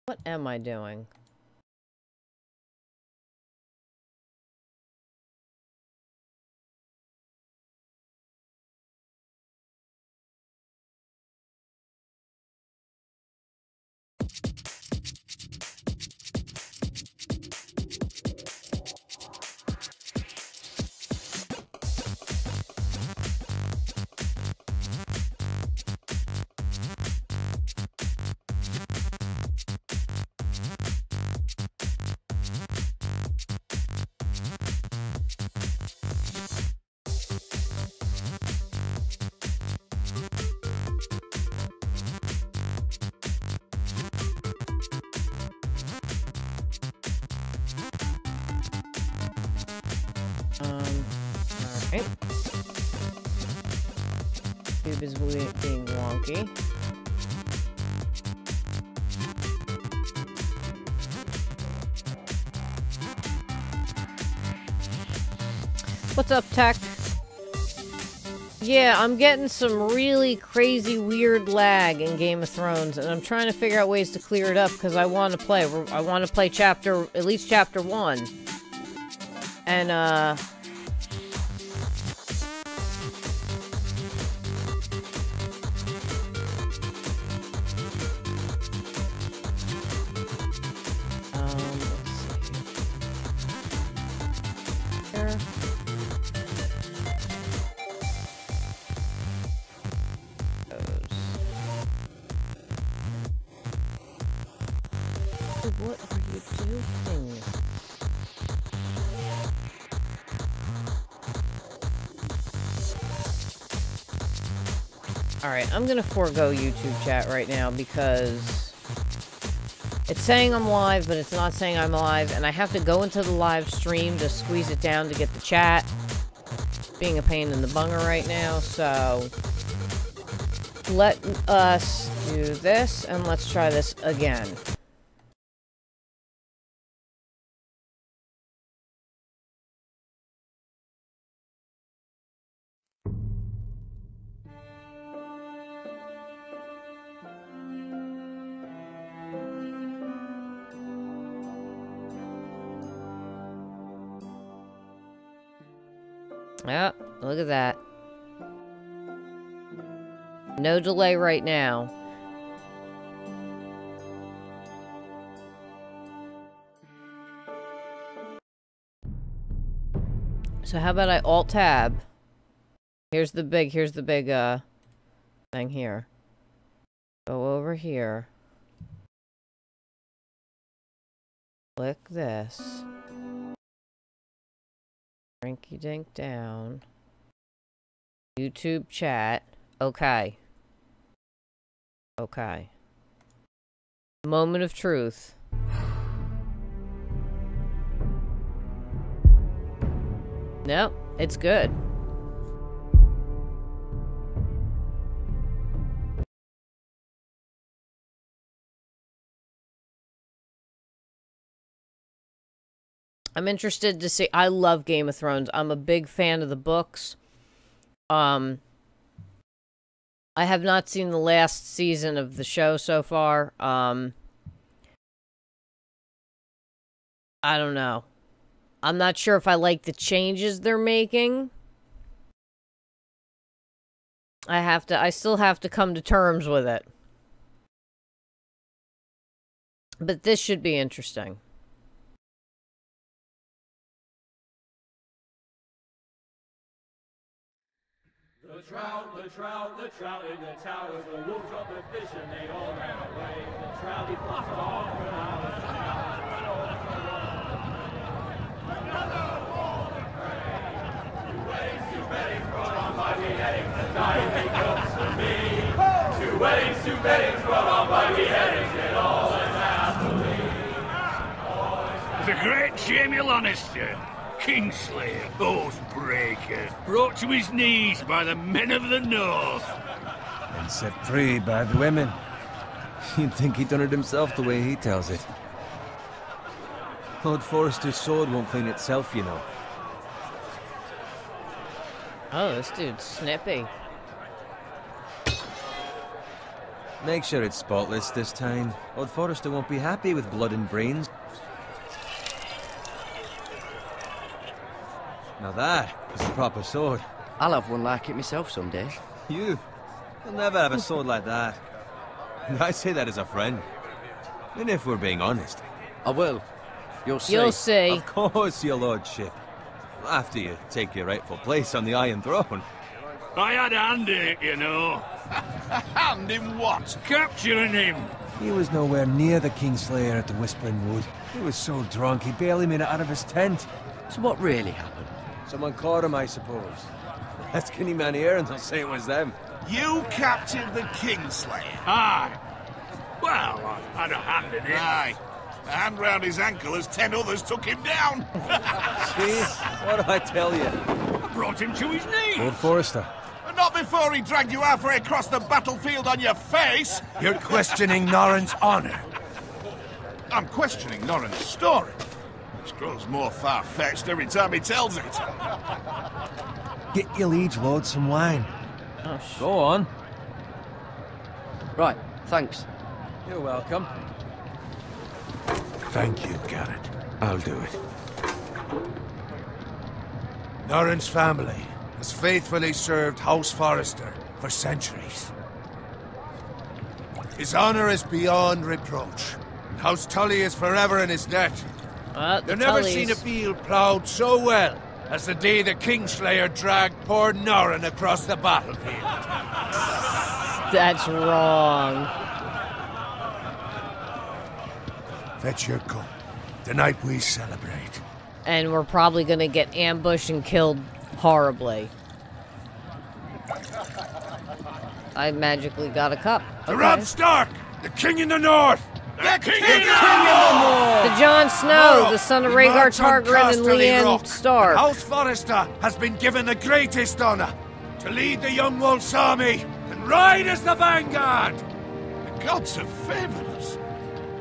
What am I doing? Alright. Cube is being wonky. What's up, Tech? Yeah, I'm getting some really crazy, weird lag in Game of Thrones, and I'm trying to figure out ways to clear it up because I want to play. I want to play at least chapter 1. And, what are you doing? Alright, I'm gonna forego YouTube chat right now because it's saying I'm live, but it's not saying I'm live, and I have to go into the live stream to squeeze it down to get the chat. It's being a pain in the bunger right now, so let us do this, and let's try this again. Yeah, look at that. No delay right now. So how about I Alt-Tab? Here's the big thing here. Go over here. Click this. Rinky dink down. YouTube chat. Okay. Okay. Moment of truth. Nope, it's good. I'm interested to see. I love Game of Thrones. I'm a big fan of the books. I have not seen the last season of the show so far. I don't know. I'm not sure if I like the changes they're making. I still have to come to terms with it. But this should be interesting. The trout in the towers, the wolves dropped the fish and they all ran away. The trout, he flopped off and I was another wall to pray. Two weddings brought on by beheadings, and dying becomes for me. Two weddings brought on by beheadings, and all is happily. The great Jamie Lannister, Kingslayer, Oathbreaker, brought to his knees by the men of the North. And set free by the women. You'd think he'd done it himself the way he tells it. Lord Forrester's sword won't clean itself, you know. Oh, this dude's snippy. Make sure it's spotless this time. Old Forrester won't be happy with blood and brains. Now that is a proper sword. I'll have one like it myself someday. You'll never have a sword like that. I say that as a friend. And if we're being honest. I will. You'll see. You'll see. Of course, your lordship. After you take your rightful place on the Iron Throne. I had a hand in it, you know. Hand in what? Capturing him. He was nowhere near the Kingslayer at the Whispering Wood. He was so drunk he barely made it out of his tent. So what really happened? Someone caught him, I suppose. Ask any man here and they'll say it was them. You captured the Kingslayer? Aye. Well, I had a hand in it. Aye. A hand round his ankle as 10 others took him down. See? What do I tell you? I brought him to his knees. Old Forrester. Not before he dragged you halfway across the battlefield on your face. You're questioning Norrin's honor. I'm questioning Norrin's story. Which grows more far-fetched every time he tells it. Get your liege lord some wine. Oh, Go on. Right, thanks. You're welcome. Thank you, Garrett. I'll do it. Norrin's family has faithfully served House Forrester for centuries. His honor is beyond reproach. And House Tully is forever in his debt. They've never seen a field ploughed so well as the day the Kingslayer dragged poor Norrin across the battlefield. That's wrong. Fetch your cup. Tonight we celebrate. And we're probably gonna get ambushed and killed horribly. I magically got a cup. To Robb Stark, the King in the North! The King in the North! To Jon Snow, the son of we Rhaegar march on Targaryen and Casterly Lyanne Rock. Stark. House Forrester has been given the greatest honor to lead the Young Wolf's army and ride as the vanguard. The gods have favored us.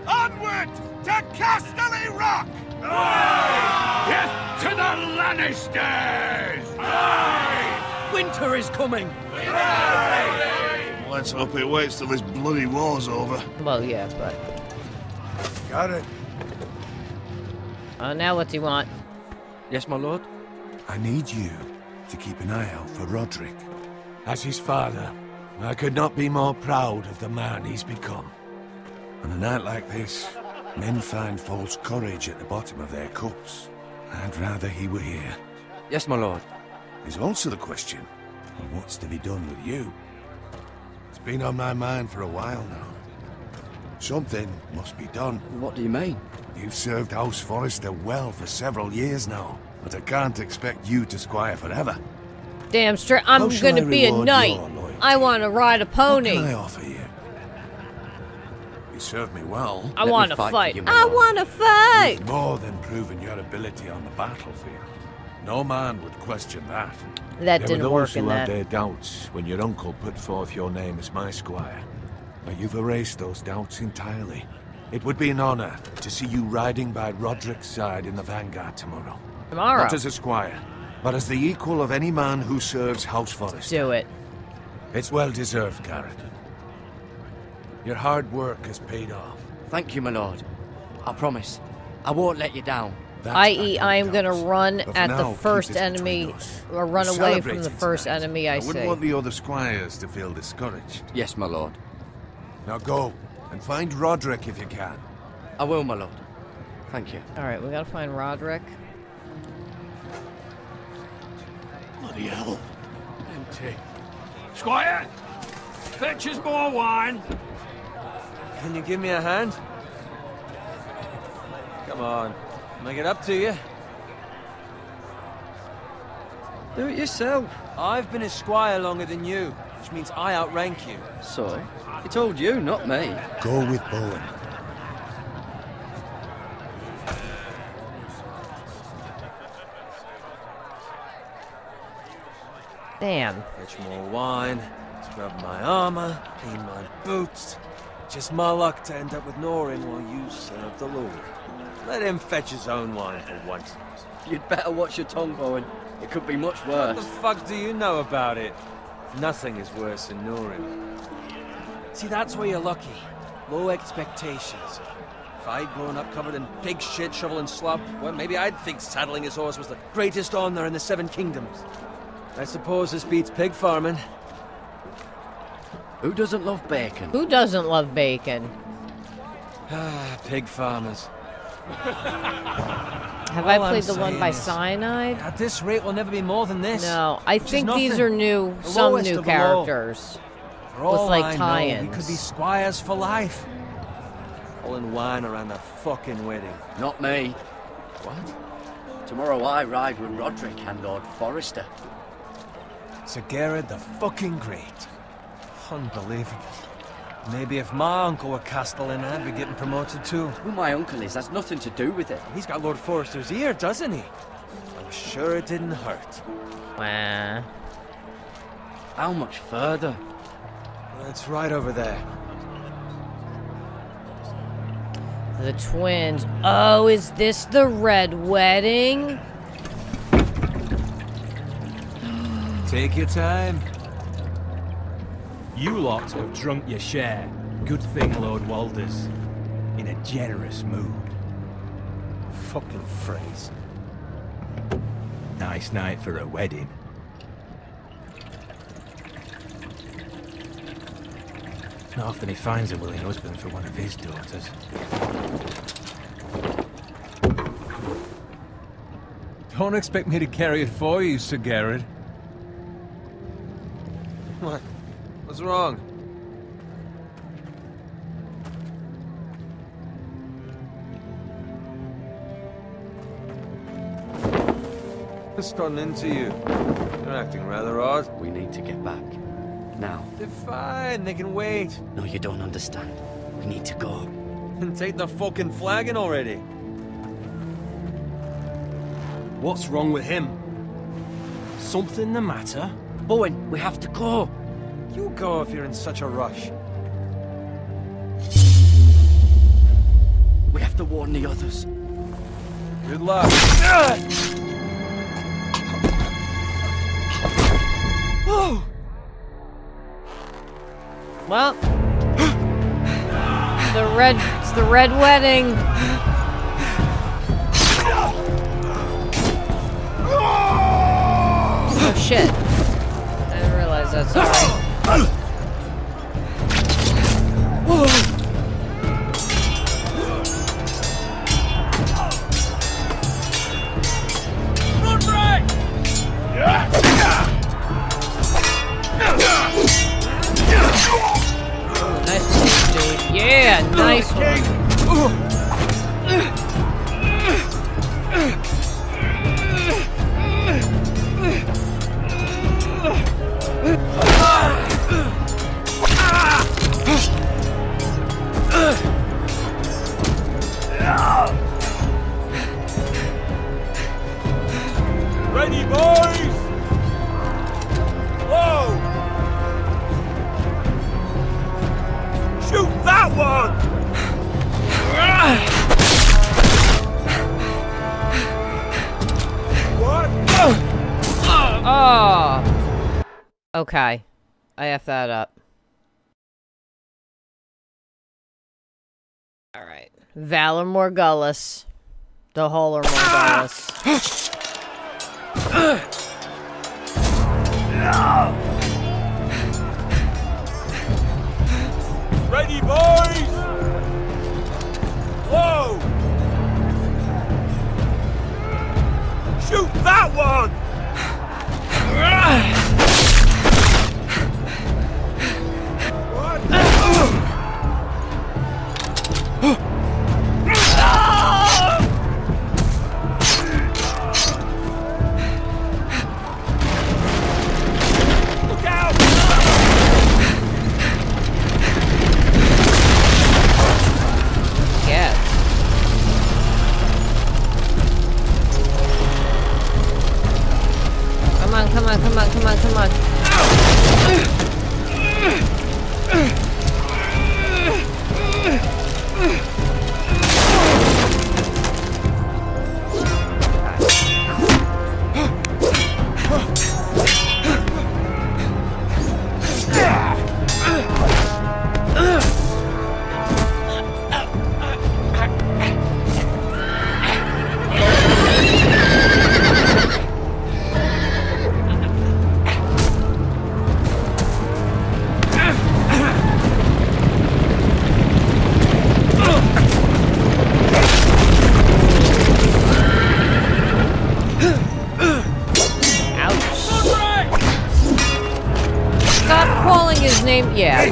Onward to Casterly Rock! Death to the Lannisters! Winter is coming! Let's hope it waits till this bloody war's over. Well, yeah, but... Got it. Now what do you want? Yes, my lord? I need you to keep an eye out for Roderick. As his father, I could not be more proud of the man he's become. On a night like this, men find false courage at the bottom of their cups. I'd rather he were here. Yes, my lord. There's also the question of what's to be done with you. It's been on my mind for a while now. Something must be done. What do you mean? You've served House Forrester well for several years now, but I can't expect you to squire forever. Damn straight, I'm How shall gonna I be a reward knight. your loyalty? I want to ride a What can pony. I offer you? You served me well. I Let me want to fight for fight. you, my I lord. want to fight. You've more than proven your ability on the battlefield. No man would question that. That There didn't were work those in who had that. their doubts when your uncle put forth your name as my squire. But you've erased those doubts entirely. It would be an honor to see you riding by Roderick's side in the vanguard tomorrow. Tomorrow. Not as a squire, but as the equal of any man who serves House Forrester. Do it. It's well deserved, Garrett. Your hard work has paid off. Thank you, my lord. I promise. I won't let you down. That's I.e., back I in am gonna doubts. run But for at now, the keep first this between enemy, us. or run We're away from the celebrating first tonight. enemy I wouldn't see. want the other squires to feel discouraged. Yes, my lord. Now go, and find Roderick if you can. I will, my lord. Thank you. Alright, we gotta find Roderick. Bloody hell. Empty. Squire! Fetch us more wine. Can you give me a hand? Come on. Can I get up to you? Do it yourself. I've been a squire longer than you, which means I outrank you. So? He told you, not me. Go with Bowen. Damn. Fetch more wine, scrub my armor, clean my boots. Just my luck to end up with Norrin while you serve the Lord. Let him fetch his own wine for once. You'd better watch your tongue, Bowen. It could be much What the worse. fuck do you know about it? Nothing is worse than Norrin. See, that's where you're lucky. Low expectations. If I'd grown up covered in pig shit, shoveling slop, well, maybe I'd think saddling his horse was the greatest honor in the Seven Kingdoms. I suppose this beats pig farming. Who doesn't love bacon? Who doesn't love bacon? Ah, pig farmers. Have I All played I'm the one by saying is, Cyanide? At this rate, we'll never be more than this. No, I Which is think these nothing. are new, The some lowest new of the low. characters. For all like, I know, tie-ins. we could be squires for life. Pulling wine around a fucking wedding. Not me. What? Tomorrow I ride with Roderick and Lord Forrester. Sir Gerard the fucking Great. Unbelievable. Maybe if my uncle were Castellan, I'd be getting promoted too. Who my uncle is has nothing to do with it. He's got Lord Forrester's ear, doesn't he? I'm sure it didn't hurt. Wah. How much further? It's right over there. The twins. Oh, is this the Red Wedding? Take your time. You lot have drunk your share. Good thing Lord Walder's in a generous mood. Fucking phrase. Nice night for a wedding. Not often he finds a willing husband for one of his daughters. Don't expect me to carry it for you, Sir Gerard. What? What's wrong? What's gotten into you? You're acting rather odd. We need to get back. Now. They're fine, they can wait. No, you don't understand. We need to go. And take the fucking flagon already. What's wrong with him? Something the matter? Bowen, we have to go. You go if you're in such a rush. We have to warn the others. Good luck. Oh! Well, it's the Red Wedding. Oh shit! I didn't realize that. Sorry. Nice one, dude. Yeah, nice one. Ready, boys! Whoa! Shoot that one! What? Oh. Okay. I F that up. Alright. Valor Morgullis. The Holler Morgullis. Ready, boys! Whoa! Shoot that one! What? Look out!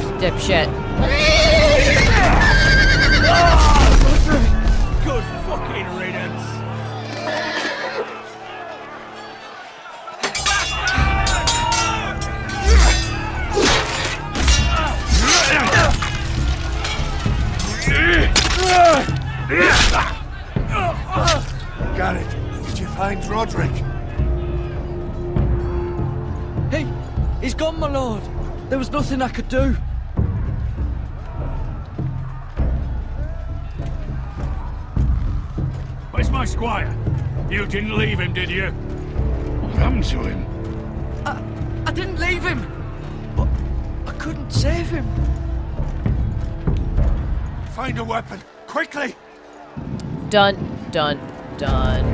Dipshit. Good fucking riddance. Garrett, did you find Roderick? He's gone, my lord. There was nothing I could do. Where's my squire? You didn't leave him, did you? What happened to him? I didn't leave him, but I couldn't save him. Find a weapon, quickly! Dun, dun, dun.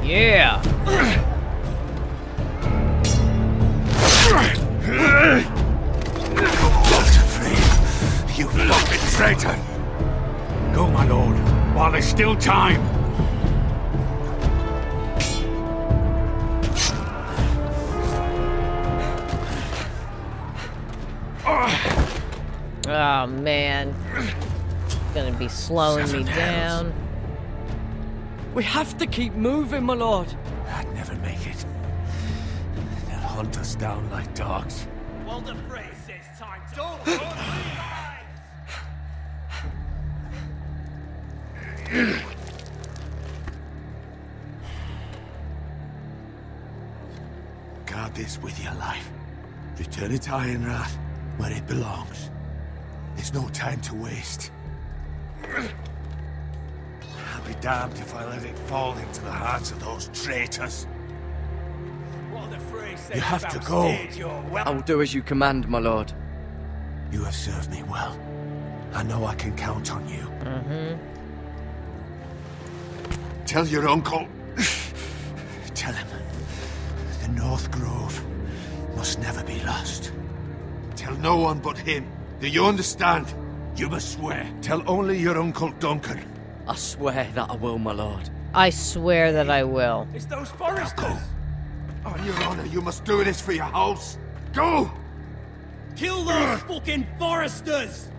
Yeah. You fucking traitor! Go, my lord, while there's still time. Oh, man. It's gonna be slowing me 7 hells. down. We have to keep moving, my lord. I'd never make it. They'll hunt us down like dogs. Walder Frey says time to... Guard this with your life. Return it to Ironrath, where it belongs. There's no time to waste. I'll be damned if I let it fall into the hands of those traitors. Walder Frey says You have to thou go. steered your well- I will do as you command, my lord. You have served me well. I know I can count on you. Tell your uncle. Tell him. The North Grove must never be lost. Tell no one but him. Do you understand? You must swear. Tell only your Uncle Duncan. I swear that I will, my lord. I swear that I will. It's those foresters. On your honor, you must do this for your house. Go! Kill those fucking foresters!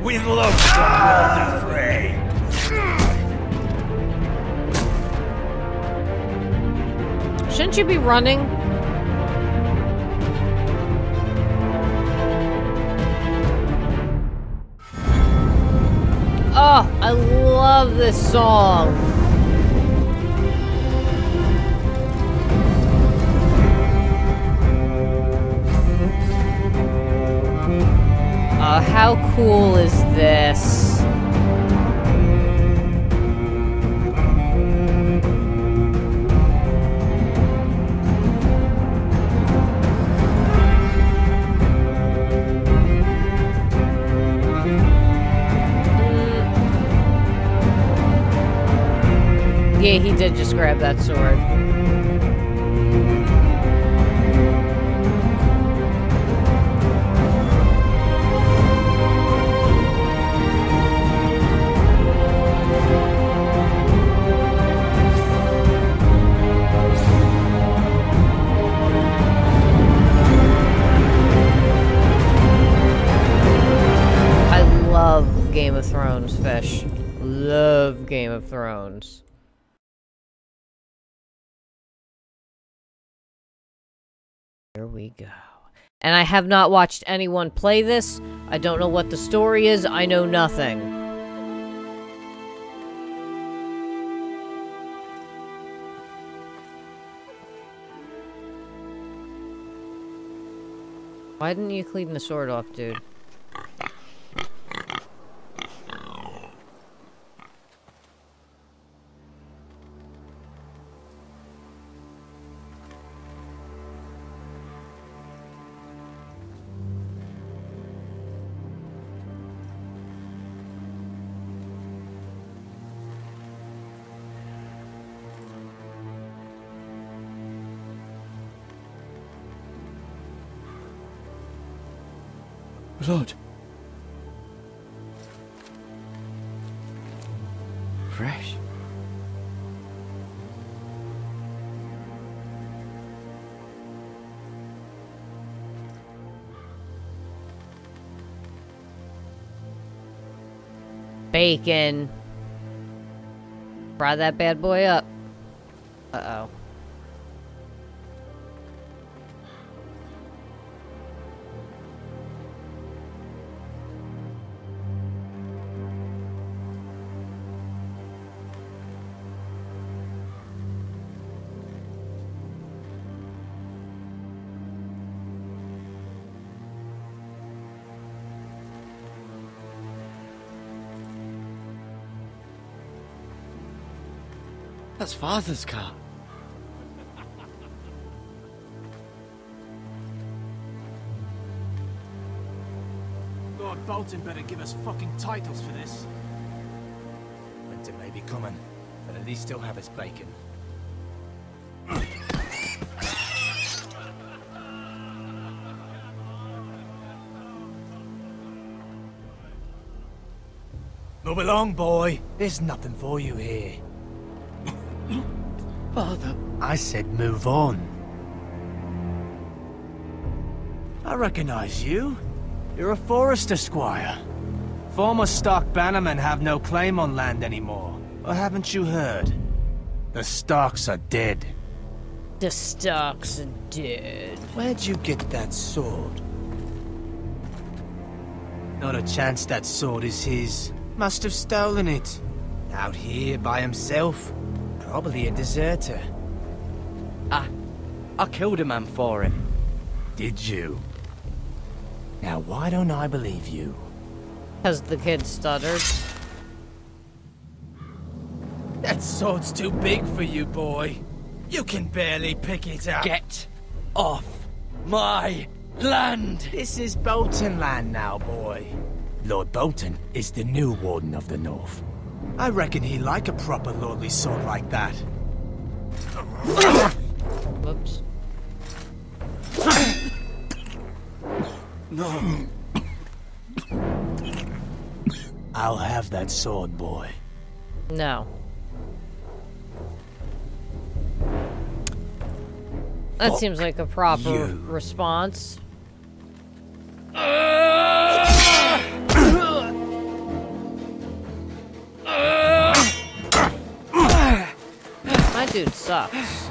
With love from Walder Frey. Shouldn't you be running? Oh, I love this song. How cool is this? Yeah, he did just grab that sword. Love Game of Thrones, Fish. Love Game of Thrones. Here we go. And I have not watched anyone play this. I don't know what the story is. I know nothing. Why didn't you clean the sword off, dude? Blood. Fresh. Bacon. Fry that bad boy up. Uh-oh. That's Father's car. Lord Bolton better give us fucking titles for this. Winter may be coming, but at least he'll have his bacon. Move along, boy. There's nothing for you here. Father. I said move on. I recognize you. You're a Forester squire. Former Stark bannermen have no claim on land anymore. Or haven't you heard? The Starks are dead. The Starks are dead. Where'd you get that sword? Not a chance that sword is his. Must have stolen it. Out here by himself. Probably a deserter. I killed a man for it. Did you? Now why don't I believe you? Because the kid stuttered. That sword's too big for you, boy. You can barely pick it up. Get off my land! This is Bolton land now, boy. Lord Bolton is the new Warden of the North. I reckon he like a proper lordly sword like that. Whoops. No. I'll have that sword, boy. No. That seems like a proper response. My dude sucks.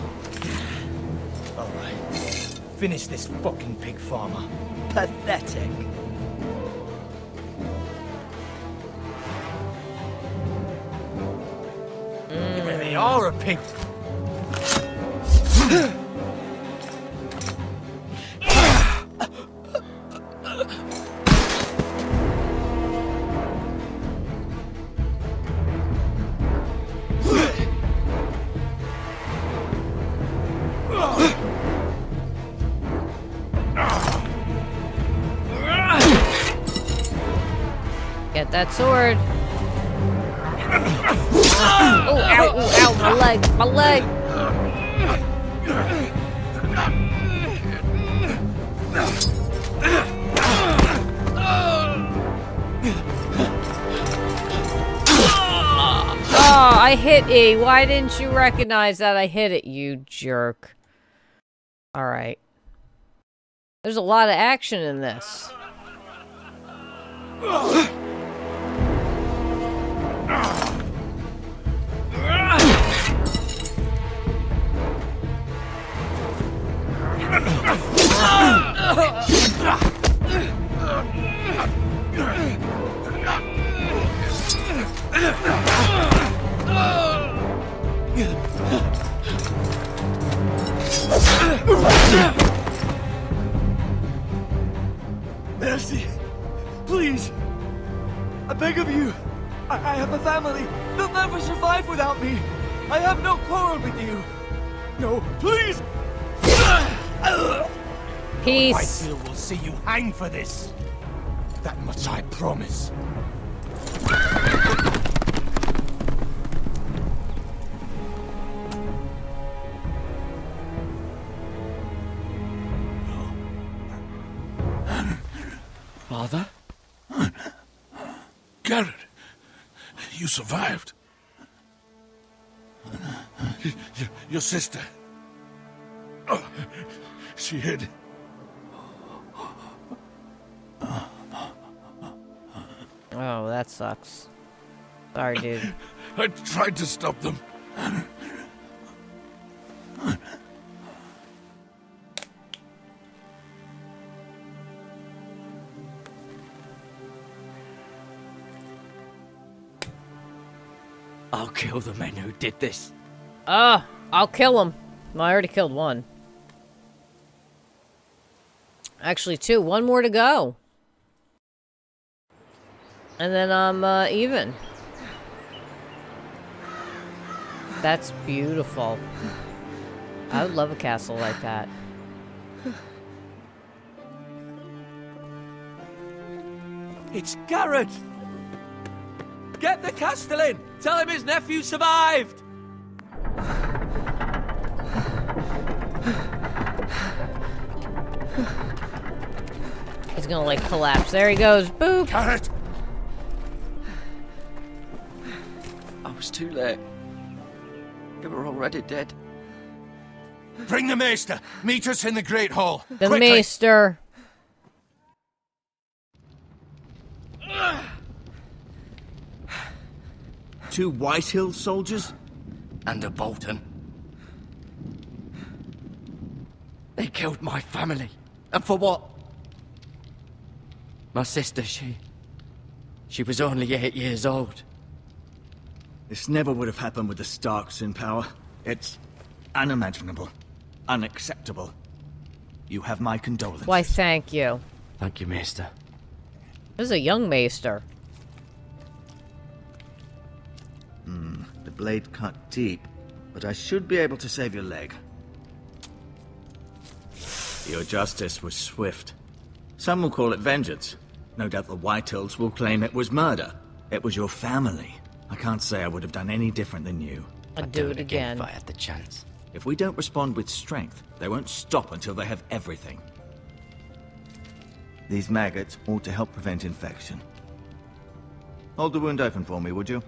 Alright. Finish this fucking pig farmer. Pathetic. You really are a pig. Get that sword. Oh, ow, oh, ow, my leg, my leg. Oh, I hit E. Why didn't you recognize that I hit it, you jerk? Alright. There's a lot of action in this. Mercy! Please! I beg of you! I have a family! They'll never survive without me! I have no quarrel with you! No, please! Peace. Whitehill will see you hang for this. That much I promise. Father? Garrett, you survived. Your sister. Oh, she hid. Oh, that sucks. Sorry, dude. I tried to stop them. I'll kill the men who did this. I'll kill him. Well, I already killed one. Actually, two. One more to go. And then I'm even. That's beautiful. I would love a castle like that. It's Garrett! Get the Castellan! Tell him his nephew survived! He's gonna, like, collapse. There he goes. Boop! Garrett! I was too late. They were already dead. Bring the maester. Meet us in the Great Hall. The Quickly. maester. Two Whitehill soldiers? And a Bolton. They killed my family. And for what? My sister, she was only 8 years old. This never would have happened with the Starks in power. It's unimaginable. Unacceptable. You have my condolences. Why, thank you. Thank you, Maester. This is a young maester. The blade cut deep, but I should be able to save your leg. Your justice was swift. Some will call it vengeance. No doubt the Whitehills will claim it was murder. It was your family. I can't say I would have done any different than you. I'd do it again. If I had the chance. If we don't respond with strength, they won't stop until they have everything. These maggots ought to help prevent infection. Hold the wound open for me, would you?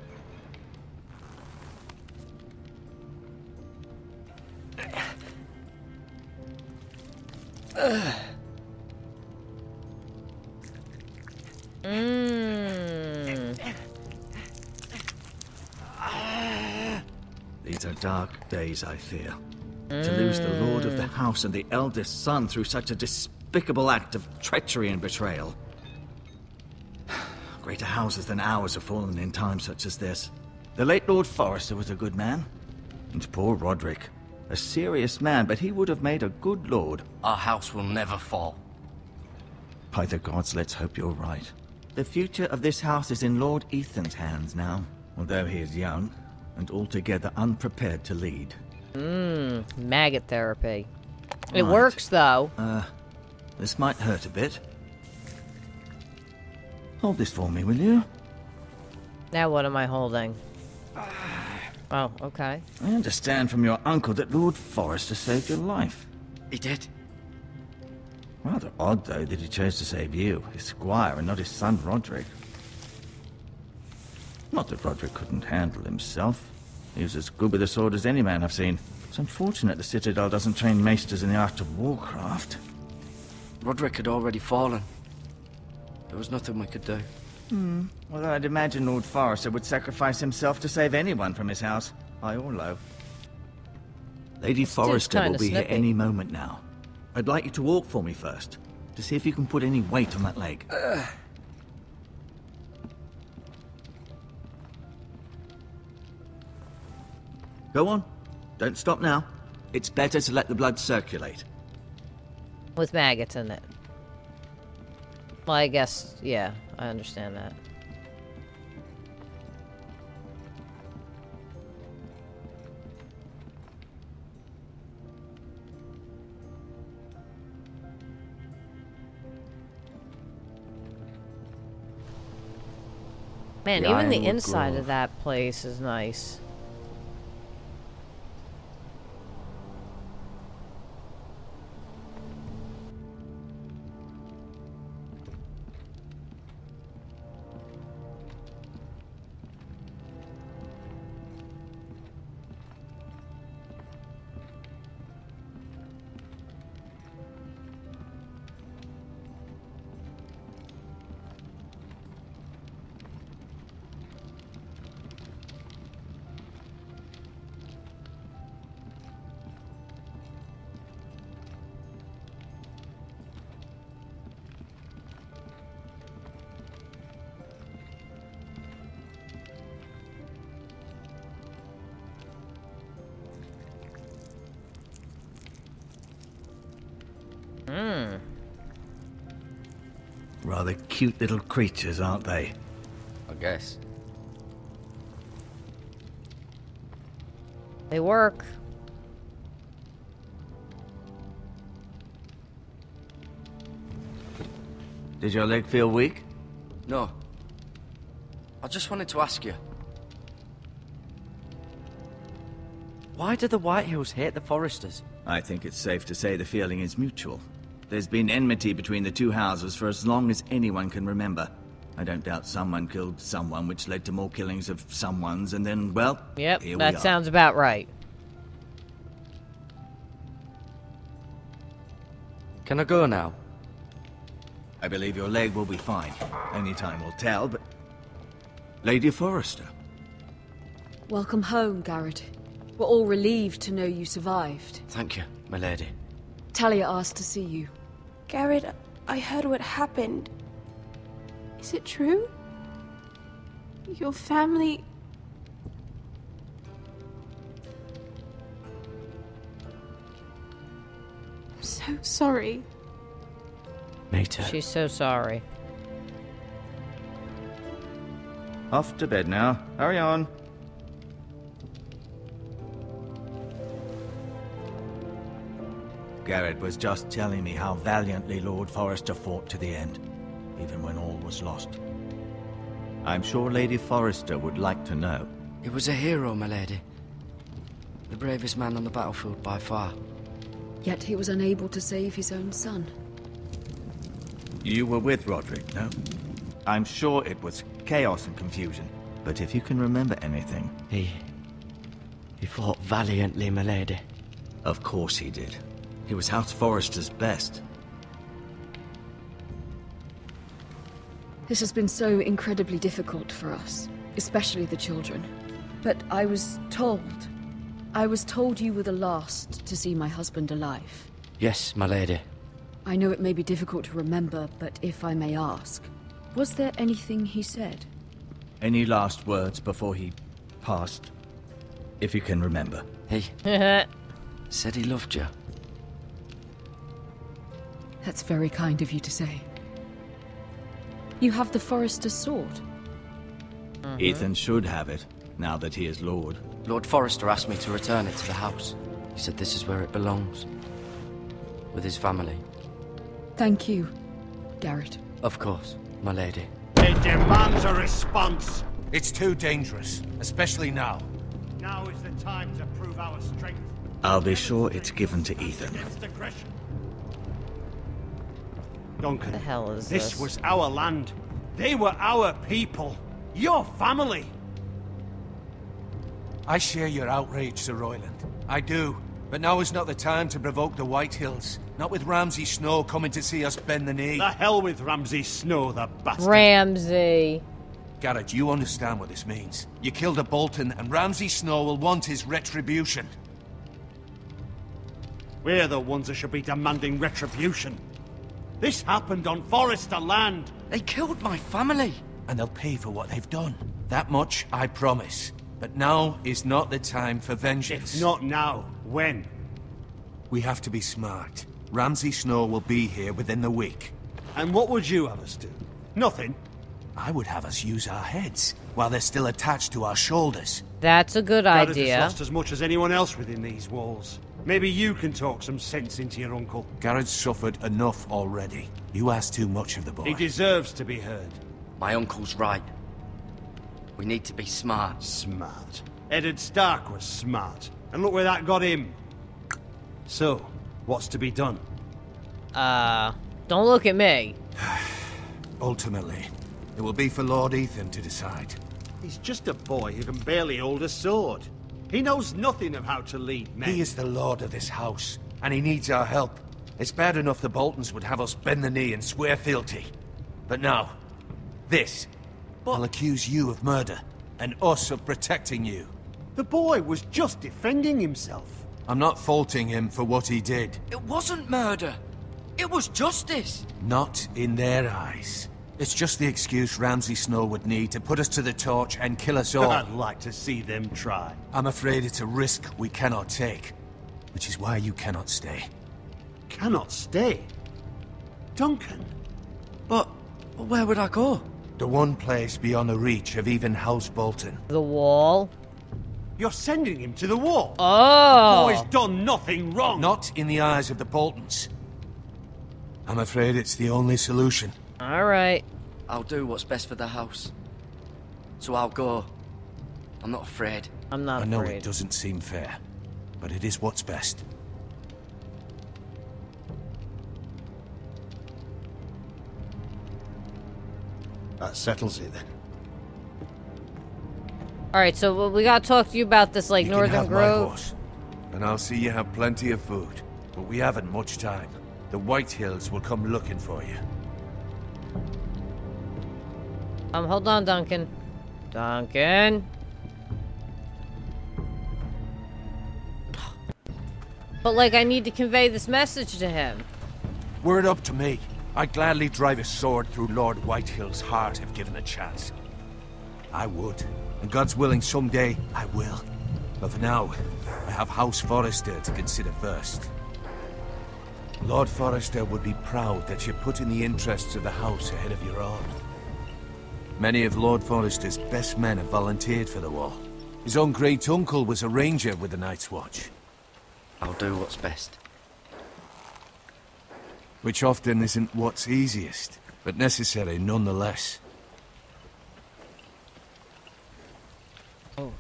These are dark days, I fear. To lose the lord of the house and the eldest son through such a despicable act of treachery and betrayal. Greater houses than ours have fallen in times such as this. The late Lord Forrester was a good man. And poor Roderick. A serious man, but he would have made a good lord. Our house will never fall. By the gods, let's hope you're right. The future of this house is in Lord Ethan's hands now, although he is young and altogether unprepared to lead. Maggot therapy. It Right. works, though. This might hurt a bit. Hold this for me, will you? Now what am I holding? Oh, okay. I understand from your uncle that Lord Forrester saved your life. He did. Rather odd, though, that he chose to save you, his squire, and not his son Roderick. Not that Roderick couldn't handle himself. He was as good with a sword as any man I've seen. It's unfortunate the Citadel doesn't train maesters in the art of warcraft. Roderick had already fallen. There was nothing we could do. Well, I'd imagine Lord Forrester would sacrifice himself to save anyone from his house, high or low. Lady Forrester will kinda be here snippy. any moment now. I'd like you to walk for me first, to see if you can put any weight on that leg. Go on. Don't stop now. It's better to let the blood circulate. With maggots in it. Well, I guess, yeah, I understand that. Man, The even the Ironwood inside Grove. of that place is nice. rather cute little creatures, aren't they? I guess. They work. Did your leg feel weak? No. I just wanted to ask you. Why do the Whitehills hate the Foresters? I think it's safe to say the feeling is mutual. There's been enmity between the two houses for as long as anyone can remember. I don't doubt someone killed someone, which led to more killings of someones, and then, well, Yep, here we that are. sounds about right. Can I go now? I believe your leg will be fine. Only time will tell, but... Lady Forrester. Welcome home, Garrett. We're all relieved to know you survived. Thank you, my lady. Talia asked to see you. Garrett, I heard what happened. Is it true? Your family... I'm so sorry. Me too. She's so sorry. Off to bed now. Hurry on. Garrett was just telling me how valiantly Lord Forrester fought to the end, even when all was lost. I'm sure Lady Forrester would like to know. He was a hero, my lady. The bravest man on the battlefield by far. Yet he was unable to save his own son. You were with Roderick, no? I'm sure it was chaos and confusion, but if you can remember anything... He fought valiantly, my lady. Of course he did. He was House Forrester's best. This has been so incredibly difficult for us, especially the children. But I was told you were the last to see my husband alive. Yes, my lady. I know it may be difficult to remember, but if I may ask, was there anything he said? Any last words before he passed? If you can remember. He said he loved you. That's very kind of you to say. You have the Forester's sword. Ethan should have it, now that he is Lord. Lord Forrester asked me to return it to the house. He said this is where it belongs. With his family. Thank you, Garrett. Of course, my lady. It demands a response. It's too dangerous, especially now. Now is the time to prove our strength. I'll be sure it's given to Ethan. Against aggression. What Duncan, the hell is this this? was our land. They were our people. Your family. I share your outrage, Sir Royland. I do. But now is not the time to provoke the Whitehills. Not with Ramsay Snow coming to see us bend the knee. The hell with Ramsay Snow, the bastard. Ramsay. Garrett, you understand what this means. You killed a Bolton, and Ramsay Snow will want his retribution. We're the ones that should be demanding retribution. This happened on Forrester land. They killed my family. And they'll pay for what they've done. That much, I promise. But now is not the time for vengeance. If not now, when? We have to be smart. Ramsay Snow will be here within the week. And what would you have us do? Nothing. I would have us use our heads, while they're still attached to our shoulders. That's a good Garrett has idea. lost as much as anyone else within these walls. Maybe you can talk some sense into your uncle. Garrett's suffered enough already. You ask too much of the boy. He deserves to be heard. My uncle's right. We need to be smart. Smart. Eddard Stark was smart. And look where that got him. So, what's to be done? Don't look at me. Ultimately, it will be for Lord Ethan to decide. He's just a boy who can barely hold a sword. He knows nothing of how to lead men. He is the lord of this house, and he needs our help. It's bad enough the Boltons would have us bend the knee and swear fealty. But now, this. I'll accuse you of murder, and us of protecting you. The boy was just defending himself. I'm not faulting him for what he did. It wasn't murder. It was justice. Not in their eyes. It's just the excuse Ramsay Snow would need to put us to the torch and kill us all. I'd like to see them try. I'm afraid it's a risk we cannot take, which is why you cannot stay. Cannot stay? Duncan? But But where would I go? The one place beyond the reach of even House Bolton. The wall. You're sending him to the wall? Oh! The boy's done nothing wrong! Not in the eyes of the Boltons. I'm afraid it's the only solution. Alright. I'll do what's best for the house. So I'll go. I'm not afraid. I'm not I know afraid. it doesn't seem fair, but it is what's best. That settles it then. Alright, so we gotta talk to you about this, like, You Northern can have my Grove. horse, and I'll see you have plenty of food. But we haven't much time. The White Hills will come looking for you. Hold on, Duncan. Duncan. But, like, I need to convey this message to him. Were it up to me, I'd gladly drive a sword through Lord Whitehill's heart if given a chance. I would. And God's willing, someday I will. But for now, I have House Forrester to consider first. Lord Forrester would be proud that you're putting the interests of the house ahead of your own. Many of Lord Forrester's best men have volunteered for the wall. His own great-uncle was a ranger with the Night's Watch. I'll do what's best. Which often isn't what's easiest, but necessary nonetheless.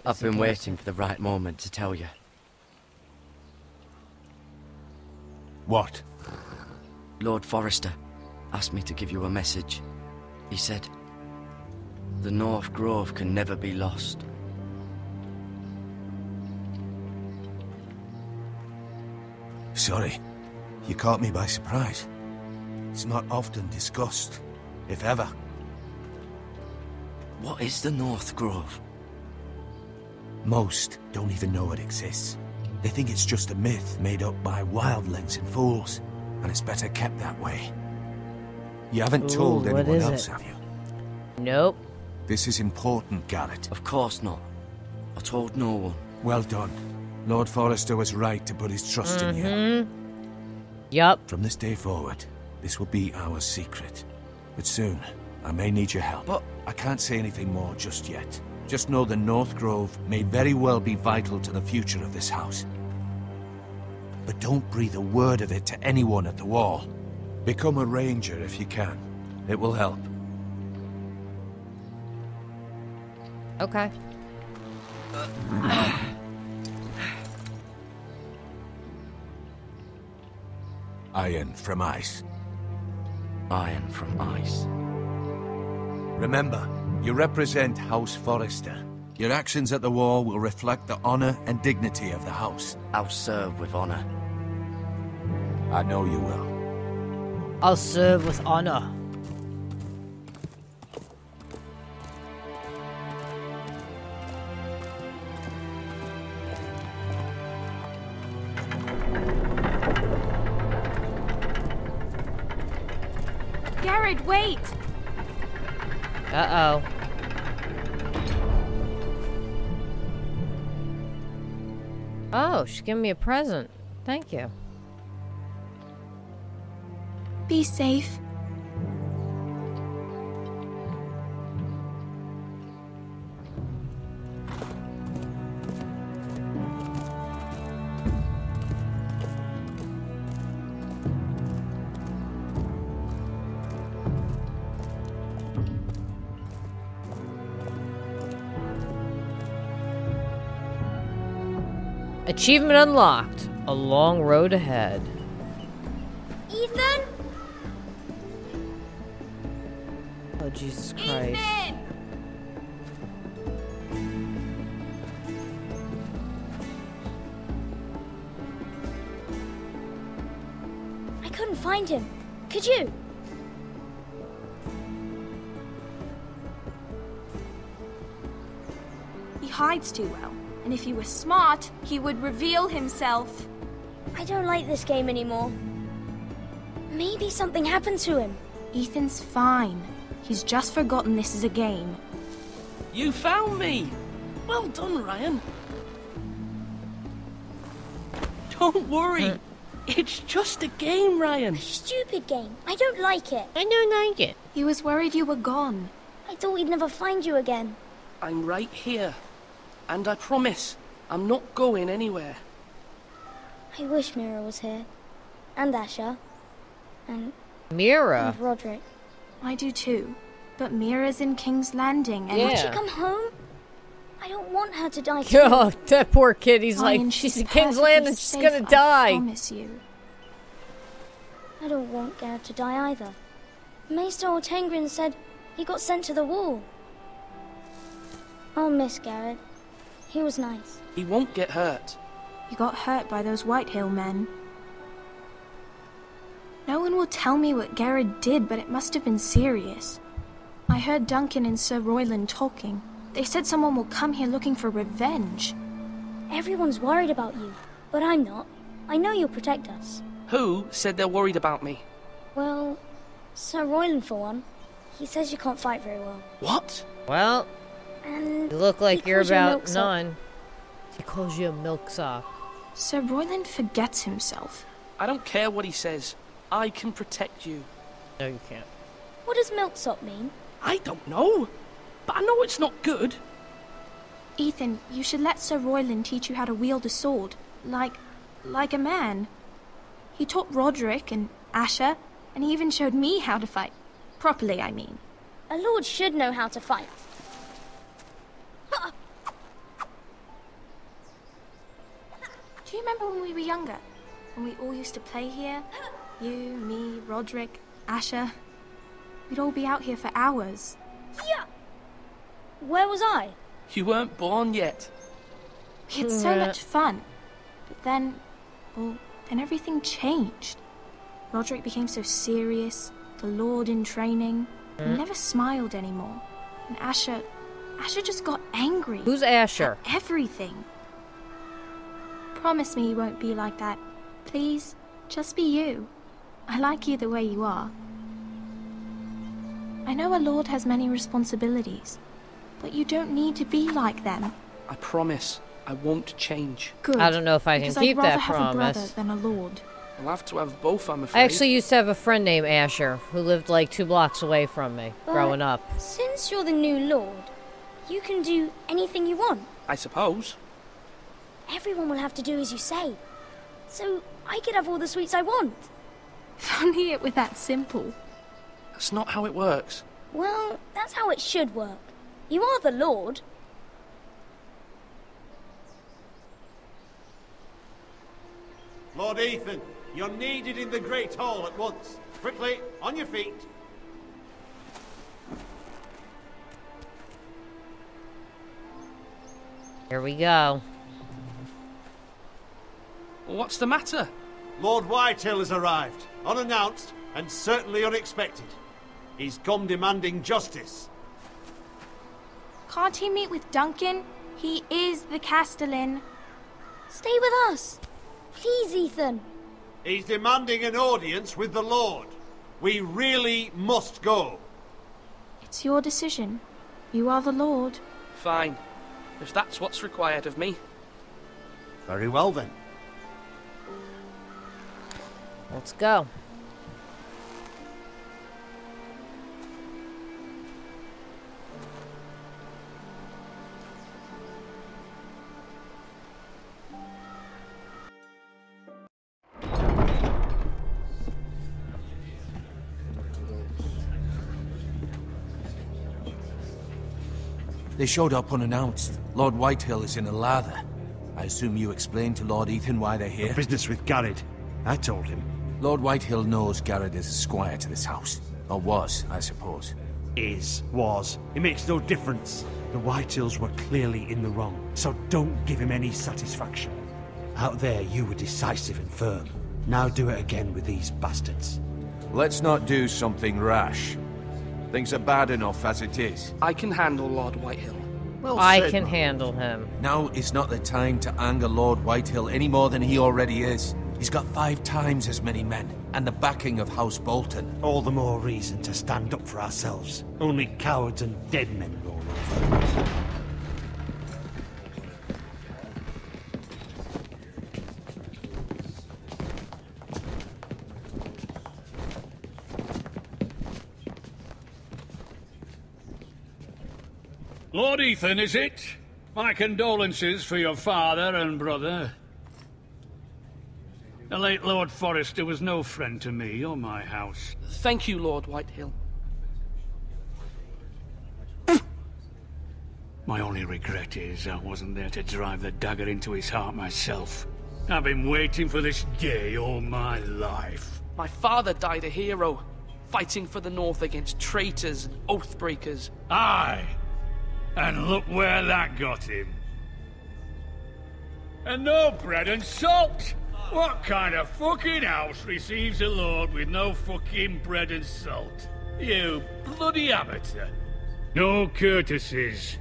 I've been waiting for the right moment to tell you. What? Lord Forrester asked me to give you a message. He said, the North Grove can never be lost. Sorry, you caught me by surprise. It's not often discussed, if ever. What is the North Grove? Most don't even know it exists. They think it's just a myth made up by wildlings and fools, and it's better kept that way. You haven't told anyone else, have you? Nope. This is important, Garrett. Of course not. I told no one. Well done. Lord Forrester was right to put his trust in you. Yup. From this day forward, this will be our secret. But soon, I may need your help. But I can't say anything more just yet. Just know the North Grove may very well be vital to the future of this house. But don't breathe a word of it to anyone at the wall. Become a ranger if you can. It will help. Okay. Iron from ice. Iron from ice. Remember, you represent House Forrester. Your actions at the wall will reflect the honor and dignity of the house. I'll serve with honor. I know you will. I'll serve with honor. Garrett, wait! Uh-oh. Oh, she gave me a present. Thank you. Be safe. Achievement unlocked. A long road ahead. Ethan? Oh, Jesus Christ. Ethan! I couldn't find him. Could you? He hides too well. And if he were smart, he would reveal himself. I don't like this game anymore. Maybe something happened to him. Ethan's fine. He's just forgotten this is a game. You found me! Well done, Ryan. Don't worry. It's just a game, Ryan. Stupid game. I don't like it. I don't like it. He was worried you were gone. I thought we'd never find you again. I'm right here. And I promise, I'm not going anywhere. I wish Mira was here. And Asher. And... Mira? And Roderick. I do too. But Mira's in King's Landing and... Won't she come home? I don't want her to die too. Oh, that poor kid. He's Fine, like, she's in perfectly King's Landing, she's safe, gonna die. I promise you. I don't want Garrett to die either. Maester Ortengrin said he got sent to the wall. I'll miss Garrett. He was nice. He won't get hurt. You got hurt by those Whitehill men. No one will tell me what Garrett did, but it must have been serious. I heard Duncan and Sir Royland talking. They said someone will come here looking for revenge. Everyone's worried about you, but I'm not. I know you'll protect us. Who said they're worried about me? Well, Sir Royland for one. He says you can't fight very well. What? Well, and you look like you're calls you a about milksop. none. He calls you a milksop. Sir Royland forgets himself. I don't care what he says. I can protect you. No, you can't. What does milksop mean? I don't know. But I know it's not good. Ethan, you should let Sir Royland teach you how to wield a sword. Like a man. He taught Roderick and Asher, and he even showed me how to fight. Properly, I mean. A lord should know how to fight. Do you remember when we were younger? When we all used to play here? You, me, Roderick, Asher. We'd all be out here for hours. Yeah. Where was I? You weren't born yet. We had so much fun. But then, well, then everything changed. Roderick became so serious, the Lord in training. He never smiled anymore. And Asher just got angry. Who's Asher? At everything. Promise me you won't be like that. Please, just be you. I like you the way you are. I know a lord has many responsibilities, but you don't need to be like them. I promise I won't change. Good. I don't know if I can keep that I'd rather have a brother promise. than a lord. I'll have to have both, I'm afraid. I actually used to have a friend named Asher who lived like 2 blocks away from me But growing up. Since you're the new lord, you can do anything you want. I suppose. Everyone will have to do as you say. So I could have all the sweets I want. If only it were that simple. That's not how it works. Well, that's how it should work. You are the lord. Lord Ethan, you're needed in the Great Hall at once. Quickly, on your feet. Here we go. What's the matter? Lord Whitehill has arrived, unannounced and certainly unexpected. He's come demanding justice. Can't he meet with Duncan? He is the Castellan. Stay with us. Please, Ethan. He's demanding an audience with the Lord. We really must go. It's your decision. You are the Lord. Fine. If that's what's required of me. Very well then. Let's go. They showed up unannounced. Lord Whitehill is in a lather. I assume you explained to Lord Ethan why they're here? Business with Garrett. I told him. Lord Whitehill knows Garrett is a squire to this house. Or was, I suppose. Was. It makes no difference. The Whitehills were clearly in the wrong, so don't give him any satisfaction. Out there, you were decisive and firm. Now do it again with these bastards. Let's not do something rash. Things are bad enough as it is. I can handle Lord Whitehill. Well I said, can man. handle him. Now is not the time to anger Lord Whitehill any more than he already is. He's got 5 times as many men, and the backing of House Bolton. All the more reason to stand up for ourselves. Only cowards and dead men roll over. Lord Ethan, is it? My condolences for your father and brother. The late Lord Forrester was no friend to me or my house. Thank you, Lord Whitehill. My only regret is I wasn't there to drive the dagger into his heart myself. I've been waiting for this day all my life. My father died a hero, fighting for the North against traitors and oathbreakers. Aye! And look where that got him. And no bread and salt! What kind of fucking house receives a lord with no fucking bread and salt? You bloody amateur. No courtesies.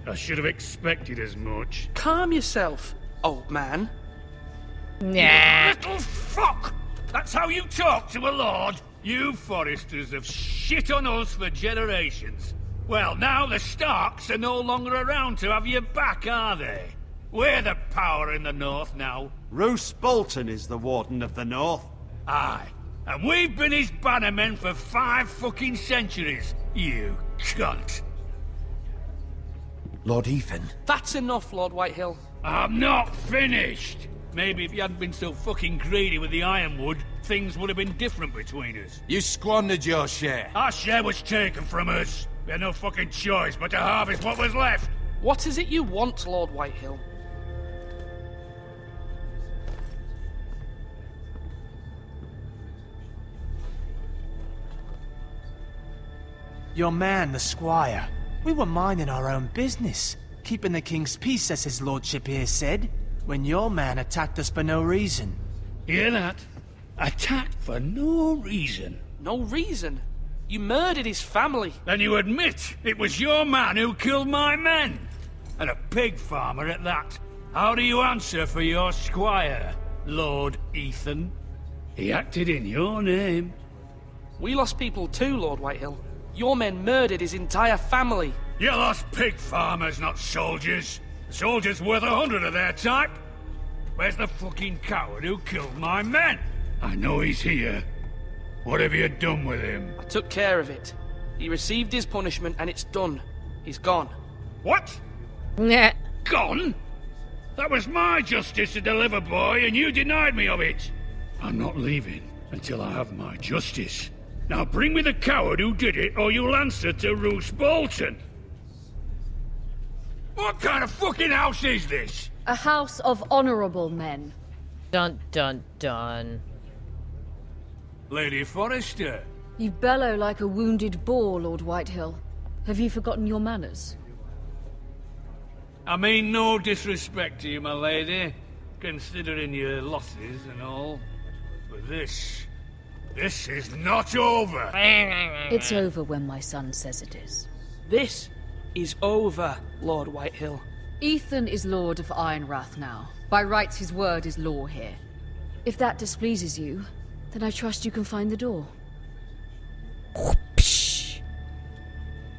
I should have expected as much. Calm yourself, old man. Nah. You little fuck! That's how you talk to a lord? You Forresters have shit on us for generations. Well, now the Starks are no longer around to have your back, are they? We're the power in the North now. Roose Bolton is the Warden of the North. Aye. And we've been his bannermen for 5 fucking centuries, you cunt. Lord Ethan. That's enough, Lord Whitehill. I'm not finished. Maybe if you hadn't been so fucking greedy with the ironwood, things would have been different between us. You squandered your share. Our share was taken from us. We had no fucking choice but to harvest what was left. What is it you want, Lord Whitehill? Your man, the squire. We were minding our own business, keeping the king's peace, as his lordship here said, when your man attacked us for no reason. Hear that? Attacked for no reason. No reason? You murdered his family. Then you admit it was your man who killed my men. And a pig farmer at that. How do you answer for your squire, Lord Ethan? He acted in your name. We lost people too, Lord Whitehill. Your men murdered his entire family. You lost pig farmers, not soldiers. Soldiers worth 100 of their type. Where's the fucking coward who killed my men? I know he's here. What have you done with him? I took care of it. He received his punishment and it's done. He's gone. What? Nah. Gone? That was my justice to deliver, boy, and you denied me of it. I'm not leaving until I have my justice. Now bring me the coward who did it, or you'll answer to Roose Bolton. What kind of fucking house is this? A house of honorable men. Dun dun dun. Lady Forrester. You bellow like a wounded boar, Lord Whitehill. Have you forgotten your manners? I mean no disrespect to you, my lady, considering your losses and all. But this is not over. It's over when my son says it is. This is over, Lord Whitehill. Ethan is Lord of Ironrath now. By rights, his word is law here. If that displeases you, then I trust you can find the door.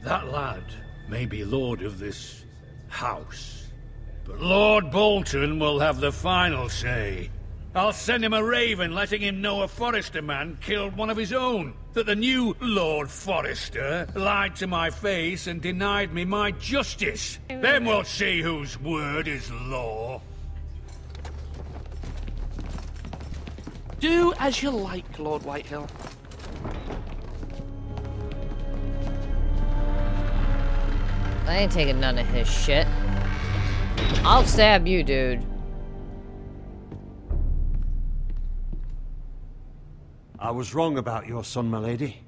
That lad may be lord of this house, but Lord Bolton will have the final say. I'll send him a raven letting him know a Forrester man killed one of his own. That the new Lord Forrester lied to my face and denied me my justice. Then we'll see whose word is law. Do as you like, Lord Whitehill. I ain't taking none of his shit. I'll stab you, dude. I was wrong about your son, my lady.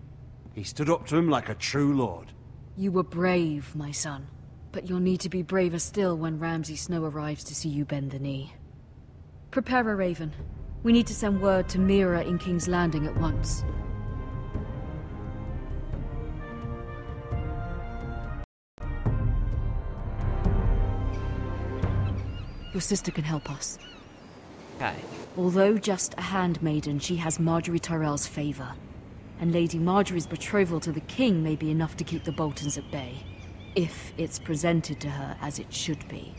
He stood up to him like a true lord. You were brave, my son. But you'll need to be braver still when Ramsay Snow arrives to see you bend the knee. Prepare a raven. We need to send word to Mira in King's Landing at once. Your sister can help us. Okay. Although just a handmaiden, she has Marjorie Tyrell's favor. And Lady Marjorie's betrothal to the king may be enough to keep the Boltons at bay. If it's presented to her as it should be.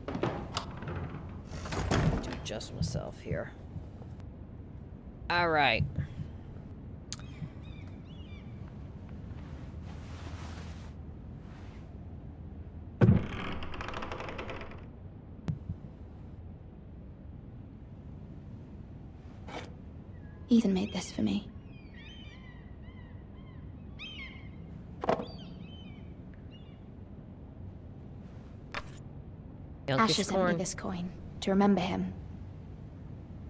To adjust myself here. Alright. Ethan made this for me. Asher sent me this coin to remember him.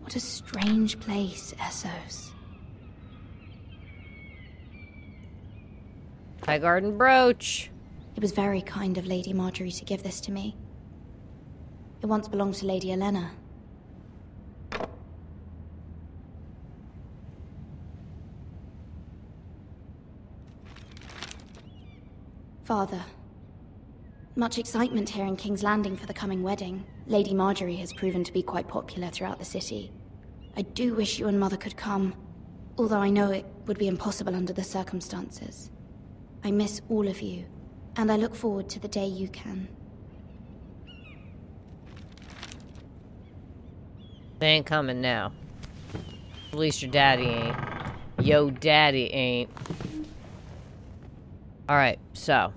What a strange place, Essos. High Garden brooch. It was very kind of Lady Marjorie to give this to me. It once belonged to Lady Elena. Father, much excitement here in King's Landing for the coming wedding. Lady Marjorie has proven to be quite popular throughout the city. I do wish you and Mother could come, although I know it would be impossible under the circumstances. I miss all of you, and I look forward to the day you can. They ain't coming now. At least your daddy ain't. Yo, daddy ain't. Alright, so.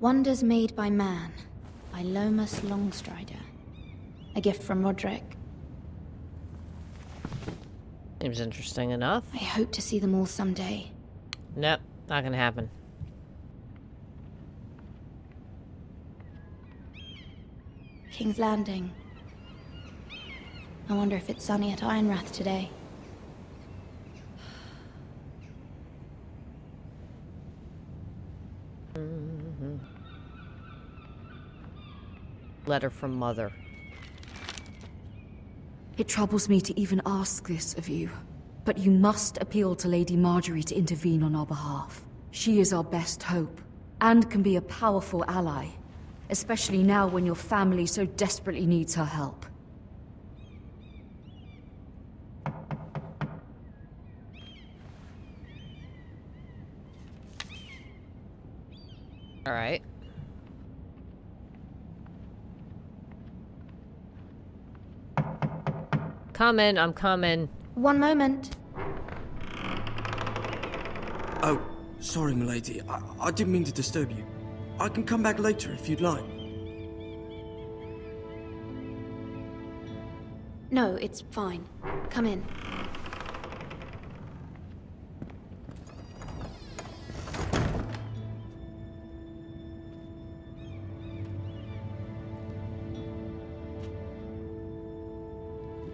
Wonders Made by Man, by Lomas Longstrider. A gift from Roderick. Seems interesting enough. I hope to see them all someday. Nope, not gonna happen. King's Landing. I wonder if it's sunny at Ironrath today. Letter from Mother. It troubles me to even ask this of you, but you must appeal to Lady Marjorie to intervene on our behalf. She is our best hope, and can be a powerful ally, especially now when your family so desperately needs her help. All right. Coming, I'm coming. One moment. Oh, sorry, milady. I didn't mean to disturb you. I can come back later if you'd like. No, it's fine. Come in.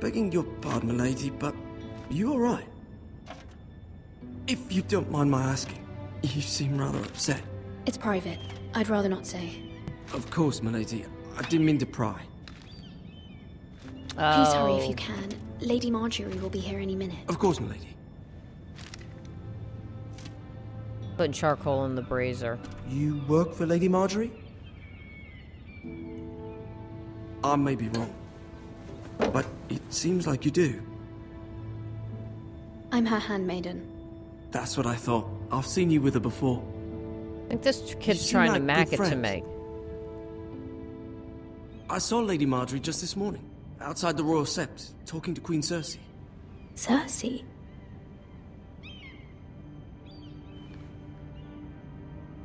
Begging your pardon, milady, but you all right? If you don't mind my asking, you seem rather upset. It's private. I'd rather not say. Of course, milady. I didn't mean to pry. Please hurry if you can. Lady Marjorie will be here any minute. Of course, milady. Putting charcoal in the brazier. You work for Lady Marjorie? I may be wrong, but it seems like you do. I'm her handmaiden. That's what I thought. I've seen you with her before. I think this kid's trying to mac it to me. I saw Lady Marjorie just this morning, outside the Royal Sept, talking to Queen Cersei. Cersei?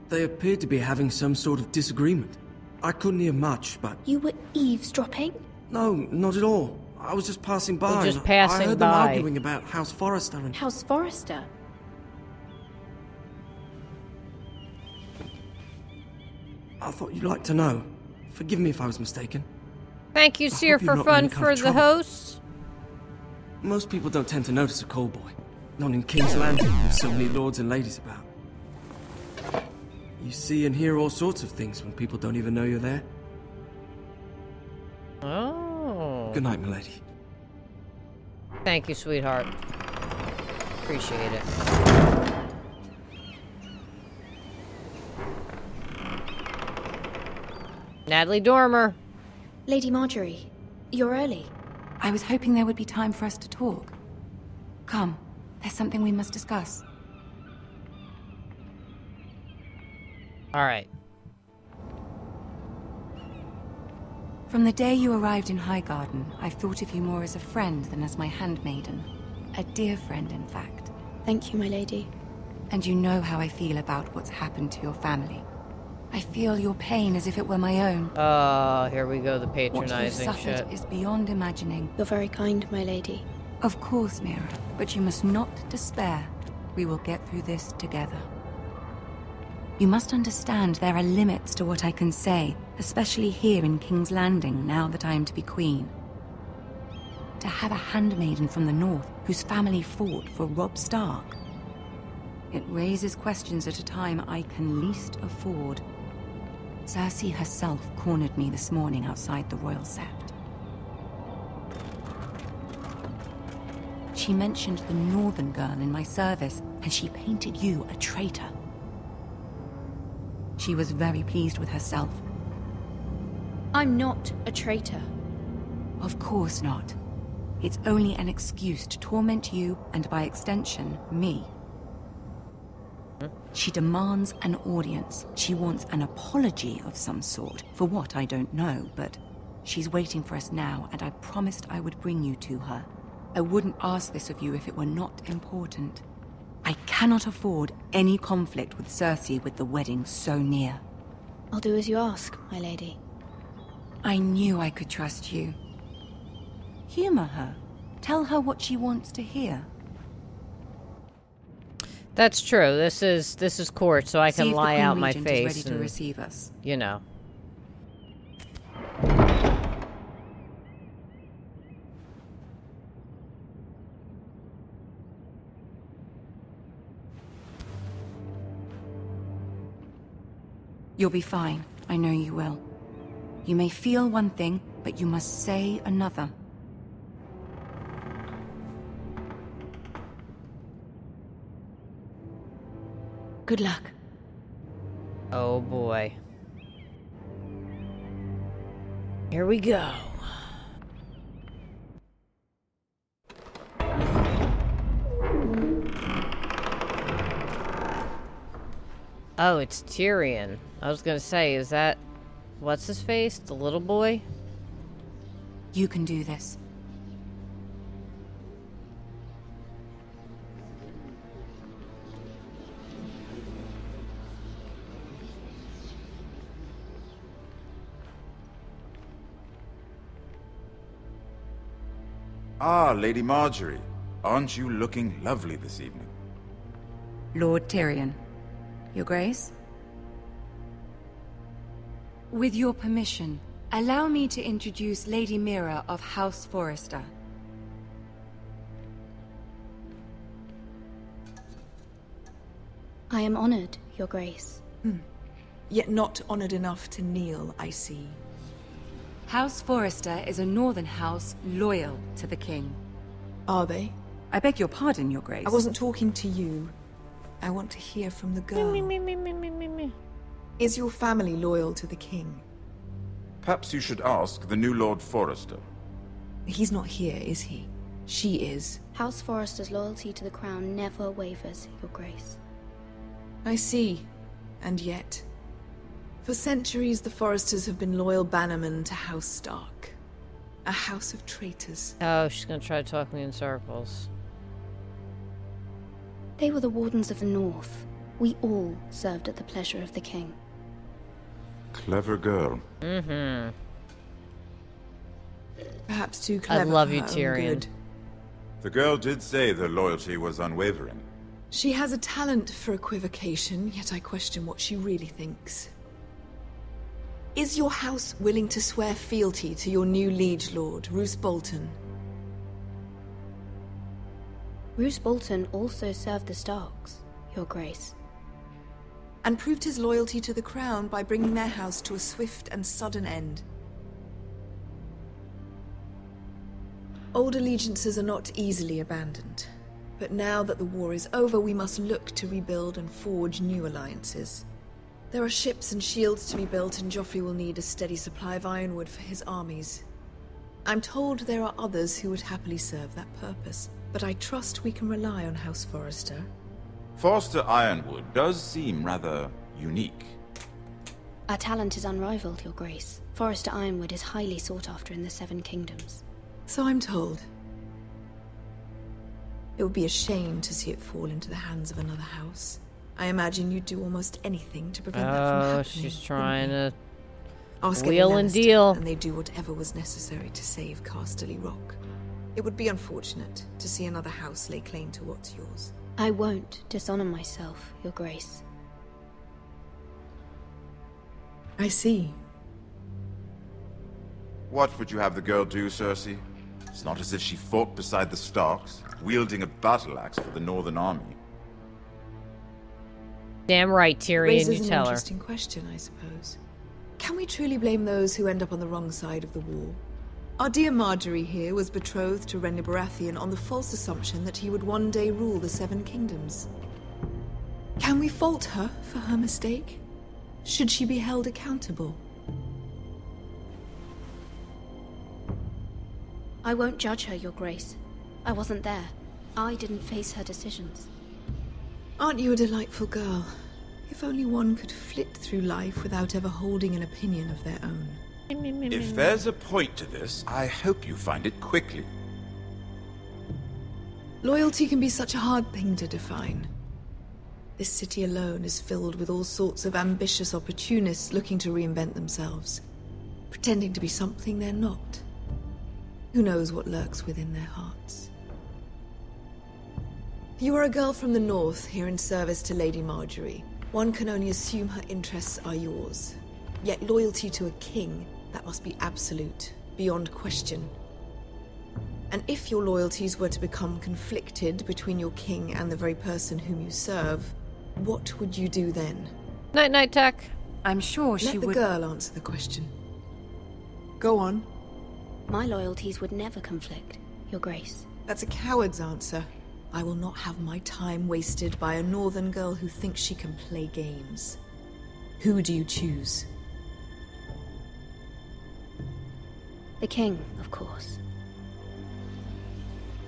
They appeared to be having some sort of disagreement. I couldn't hear much, but... You were eavesdropping? No, not at all. I was just passing by. Just passing I heard by. them arguing about House Forrester and... House Forrester? I thought you'd like to know. Forgive me if I was mistaken. Thank you, Seer, for not fun in any kind for of the trouble. host. Most people don't tend to notice a call boy. Not in King's Landing, with so many lords and ladies about. You see and hear all sorts of things when people don't even know you're there. Oh. Good night, milady. Thank you, sweetheart. Appreciate it. Natalie Dormer. Lady Marjorie, you're early. I was hoping there would be time for us to talk. Come, there's something we must discuss. All right. From the day you arrived in Highgarden, I've thought of you more as a friend than as my handmaiden. A dear friend, in fact. Thank you, my lady. And you know how I feel about what's happened to your family. I feel your pain as if it were my own. Oh, here we go, the What you've patronizing suffered shit. is beyond imagining. You're very kind, my lady. Of course, Mira, but you must not despair. We will get through this together. You must understand there are limits to what I can say, especially here in King's Landing, now that I am to be queen. To have a handmaiden from the north whose family fought for Robb Stark. It raises questions at a time I can least afford. Cersei herself cornered me this morning outside the Royal Sept. She mentioned the northern girl in my service, and she painted you a traitor. She was very pleased with herself. I'm not a traitor. Of course not. It's only an excuse to torment you, and by extension, me. She demands an audience. She wants an apology of some sort. For what, I don't know, but she's waiting for us now, and I promised I would bring you to her. I wouldn't ask this of you if it were not important. I cannot afford any conflict with Cersei with the wedding so near. I'll do as you ask, my lady. I knew I could trust you. Humor her. Tell her what she wants to hear. That's true. This is court, so I can lie out my face. Is ready to receive us. You know. You'll be fine. I know you will. You may feel one thing, but you must say another. Good luck. Oh boy. Here we go. Oh, it's Tyrion. I was gonna say, is that... what's his face? The little boy? You can do this. Ah, Lady Marjorie. Aren't you looking lovely this evening? Lord Tyrion. Your Grace? With your permission, allow me to introduce Lady Mira of House Forrester. I am honored, Your Grace. Yet not honored enough to kneel, I see. House Forrester is a northern house loyal to the king. Are they? I beg your pardon, Your Grace. I wasn't talking to you. I want to hear from the girl. Me. Is your family loyal to the king? Perhaps you should ask the new Lord Forrester. He's not here, is he? She is. House Forrester's loyalty to the crown never wavers, Your Grace. I see. And yet... for centuries, the Forresters have been loyal bannermen to House Stark. A house of traitors. Oh, she's gonna try to talk me in circles. They were the Wardens of the North. We all served at the pleasure of the king. Clever girl. Mm-hmm. Perhaps too clever. I love for you, her own Tyrion. good. The girl did say their loyalty was unwavering. She has a talent for equivocation, yet I question what she really thinks. Is your house willing to swear fealty to your new liege lord, Roose Bolton? Roose Bolton also served the Starks, Your Grace. And proved his loyalty to the crown by bringing their house to a swift and sudden end. Old allegiances are not easily abandoned. But now that the war is over, we must look to rebuild and forge new alliances. There are ships and shields to be built, and Joffrey will need a steady supply of ironwood for his armies. I'm told there are others who would happily serve that purpose, but I trust we can rely on House Forrester. Forrester Ironwood does seem rather unique. Our talent is unrivaled, Your Grace. Forrester Ironwood is highly sought after in the Seven Kingdoms. So I'm told. It would be a shame to see it fall into the hands of another house. I imagine you'd do almost anything to prevent that from happening. Oh, she's trying to Ask wheel any and Lannister, deal. and they do whatever was necessary to save Casterly Rock. It would be unfortunate to see another house lay claim to what's yours. I won't dishonor myself, Your Grace. I see. What would you have the girl do, Cersei? It's not as if she fought beside the Starks, wielding a battle axe for the Northern Army. Damn right, Tyrion, Raises you an tell her. interesting question, I suppose. Can we truly blame those who end up on the wrong side of the war? Our dear Marjorie here was betrothed to Renly Baratheon on the false assumption that he would one day rule the Seven Kingdoms. Can we fault her for her mistake? Should she be held accountable? I won't judge her, Your Grace. I wasn't there. I didn't face her decisions. Aren't you a delightful girl? If only one could flit through life without ever holding an opinion of their own. If there's a point to this, I hope you find it quickly. Loyalty can be such a hard thing to define. This city alone is filled with all sorts of ambitious opportunists looking to reinvent themselves, pretending to be something they're not. Who knows what lurks within their hearts? You are a girl from the north, here in service to Lady Marjorie. One can only assume her interests are yours. Yet loyalty to a king, that must be absolute, beyond question. And if your loyalties were to become conflicted between your king and the very person whom you serve, what would you do then? Night-night, Tech. I'm sure she would... Let the girl answer the question. Go on. My loyalties would never conflict, Your Grace. That's a coward's answer. I will not have my time wasted by a northern girl who thinks she can play games. Who do you choose? The king, of course.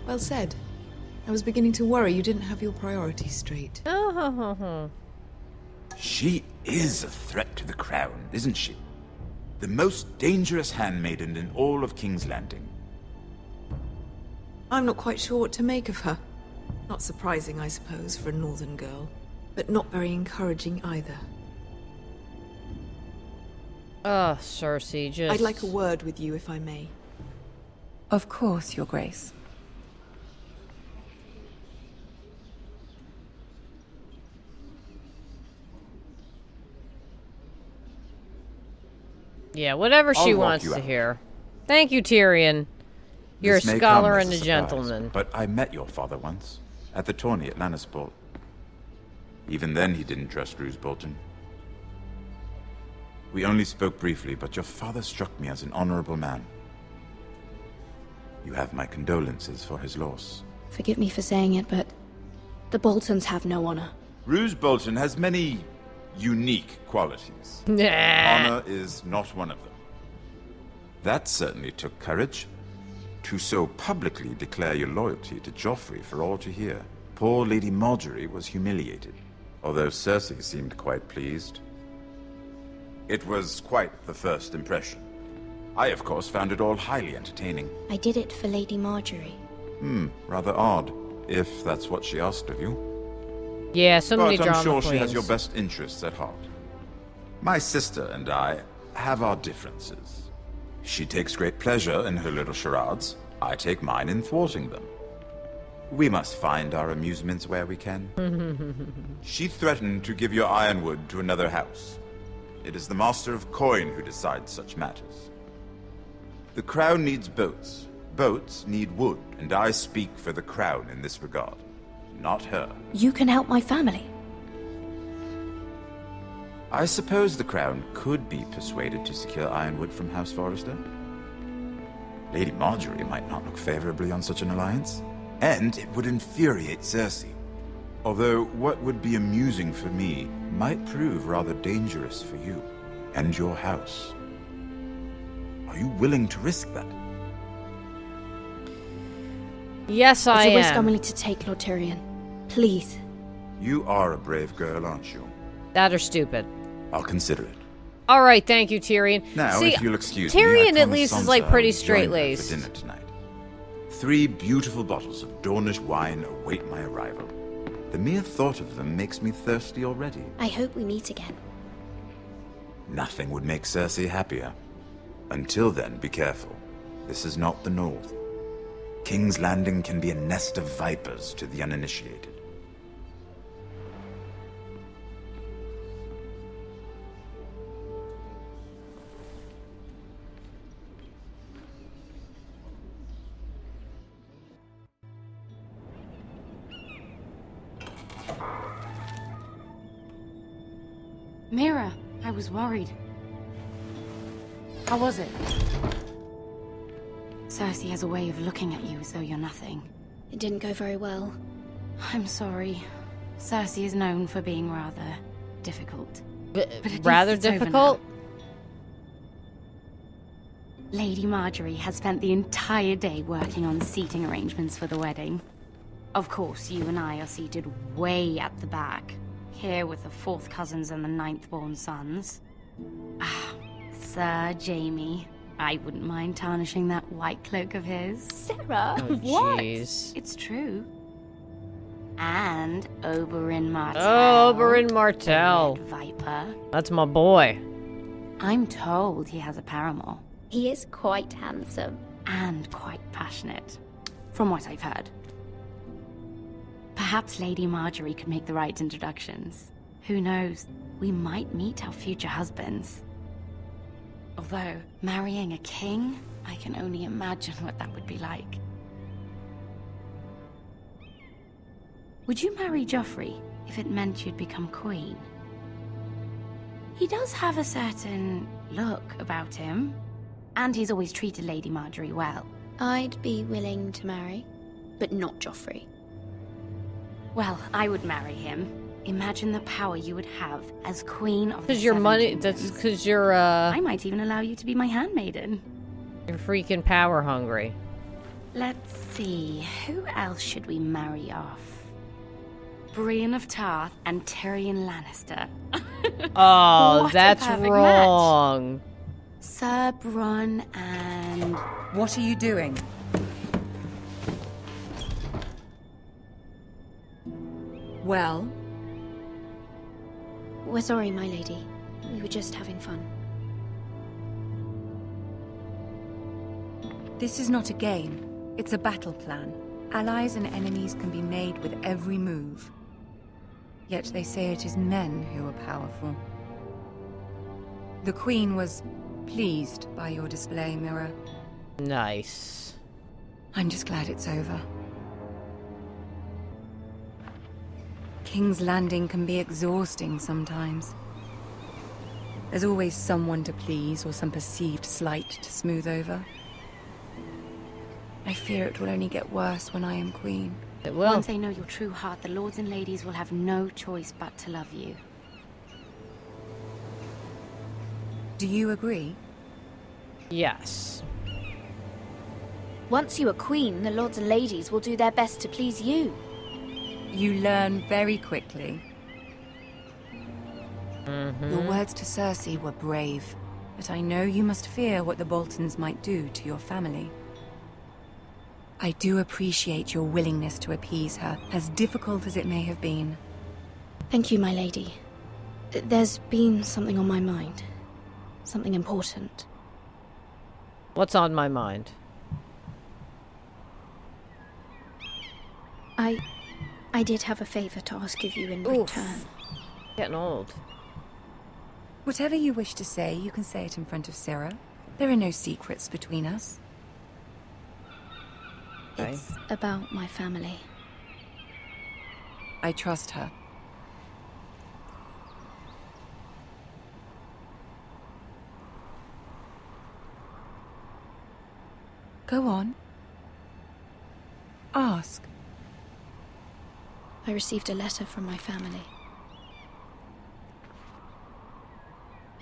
Well said. I was beginning to worry you didn't have your priorities straight. She is a threat to the crown, isn't she? The most dangerous handmaiden in all of King's Landing. I'm not quite sure what to make of her. Not surprising, I suppose, for a northern girl, but not very encouraging either. Cersei, just... I'd like a word with you, if I may. Of course, Your Grace. Yeah, whatever she wants to hear. Thank you, Tyrion. You're a scholar and a gentleman. But I met your father once, at the tourney at Lannisport. Even then he didn't trust Roose Bolton. We only spoke briefly, but your father struck me as an honorable man. You have my condolences for his loss. Forgive me for saying it, but the Boltons have no honor. Roose Bolton has many unique qualities. Nah. Honor is not one of them. That certainly took courage. To so publicly declare your loyalty to Joffrey for all to hear. Poor Lady Marjorie was humiliated, although Cersei seemed quite pleased. It was quite the first impression. I, of course, found it all highly entertaining. I did it for Lady Marjorie. Rather odd, if that's what she asked of you. Yeah, so many drama But I'm sure queens. she has your best interests at heart. My sister and I have our differences. She takes great pleasure in her little charades. I take mine in thwarting them. We must find our amusements where we can. She threatened to give your ironwood to another house. It is the Master of Coin who decides such matters. The Crown needs boats. Boats need wood, and I speak for the Crown in this regard, not her. You can help my family. I suppose the Crown could be persuaded to secure ironwood from House Forrester. Lady Marjorie might not look favorably on such an alliance, and it would infuriate Cersei. Although what would be amusing for me might prove rather dangerous for you and your house. Are you willing to risk that? Yes, I am. It's a risk I'm willing to take, Lord Tyrion. Please. You are a brave girl, aren't you? That or stupid. I'll consider it. All right, thank you, Tyrion. Now, See, if you'll excuse Tyrion me, I at least is like Sansa pretty will join her straight-laced. for dinner tonight. 3 beautiful bottles of Dornish wine await my arrival. The mere thought of them makes me thirsty already. I hope we meet again. Nothing would make Cersei happier. Until then, be careful. This is not the North. King's Landing can be a nest of vipers to the uninitiated. Mira, I was worried. How was it? Cersei has a way of looking at you as though you're nothing. It didn't go very well. I'm sorry. Cersei is known for being rather difficult. But at least Rather it's over difficult? now. Lady Marjorie has spent the entire day working on seating arrangements for the wedding. Of course, you and I are seated way at the back, here with the 4th cousins and the 9th-born sons. Ah, Sir Jaime. I wouldn't mind tarnishing that white cloak of his. Sarah, Oh, what? jeez. It's true. And Oberyn Martell. Oh, Oberyn Martell. the Red Viper. That's my boy. I'm told he has a paramour. He is quite handsome. And quite passionate, from what I've heard. Perhaps Lady Marjorie could make the right introductions. Who knows? We might meet our future husbands. Although, marrying a king, I can only imagine what that would be like. Would you marry Joffrey if it meant you'd become queen? He does have a certain look about him, and he's always treated Lady Marjorie well. I'd be willing to marry, but not Joffrey. Well, I would marry him. Imagine the power you would have as queen of the Because your Seven money, Kingdoms. that's because you're, I might even allow you to be my handmaiden. you're freaking power hungry. Let's see, who else should we marry off? Brienne of Tarth and Tyrion Lannister. Oh, What a that's perfect wrong. Sir Bronn and... What are you doing? Well? We're sorry, my lady. We were just having fun. This is not a game. It's a battle plan. Allies and enemies can be made with every move. Yet they say it is men who are powerful. The Queen was pleased by your display, Mira. Nice. I'm just glad it's over. King's Landing can be exhausting sometimes. There's always someone to please or some perceived slight to smooth over. I fear it will only get worse when I am queen. It will. Once they know your true heart, the lords and ladies will have no choice but to love you. Do you agree? Yes. Once you are queen, the lords and ladies will do their best to please you. You learn very quickly. Mm-hmm. Your words to Cersei were brave, but I know you must fear what the Boltons might do to your family. I do appreciate your willingness to appease her, as difficult as it may have been. Thank you, my lady. There's been something on my mind. Something important. What's on my mind? I did have a favor to ask of you in return. Getting old. Whatever you wish to say, you can say it in front of Sarah. There are no secrets between us. Okay. It's about my family. I trust her. Go on. Ask. I received a letter from my family.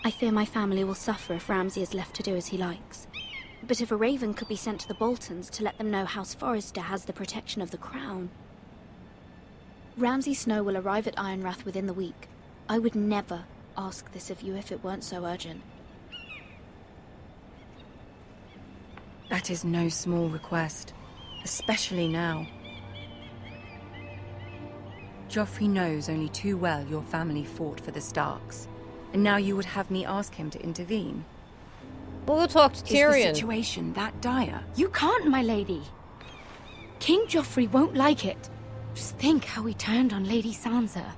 I fear my family will suffer if Ramsay is left to do as he likes. But if a raven could be sent to the Boltons to let them know House Forrester has the protection of the crown. Ramsay Snow will arrive at Ironrath within the week. I would never ask this of you if it weren't so urgent. That is no small request, especially now. Joffrey knows only too well your family fought for the Starks. And now you would have me ask him to intervene? We'll go talk to Tyrion. Is the situation that dire? You can't, my lady. King Joffrey won't like it. Just think how he turned on Lady Sansa.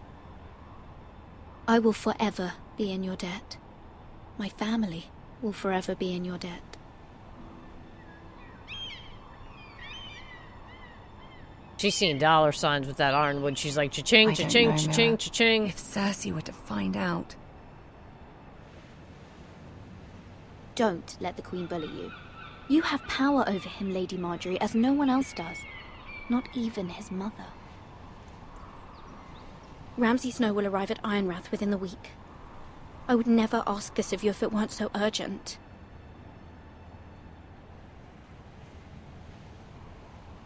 I will forever be in your debt. My family will forever be in your debt. She's seen dollar signs with that ironwood. She's like, cha-ching, cha-ching, cha-ching, cha-ching. If Cersei were to find out... Don't let the Queen bully you. You have power over him, Lady Marjorie, as no one else does. Not even his mother. Ramsay Snow will arrive at Ironrath within the week. I would never ask this of you if it weren't so urgent.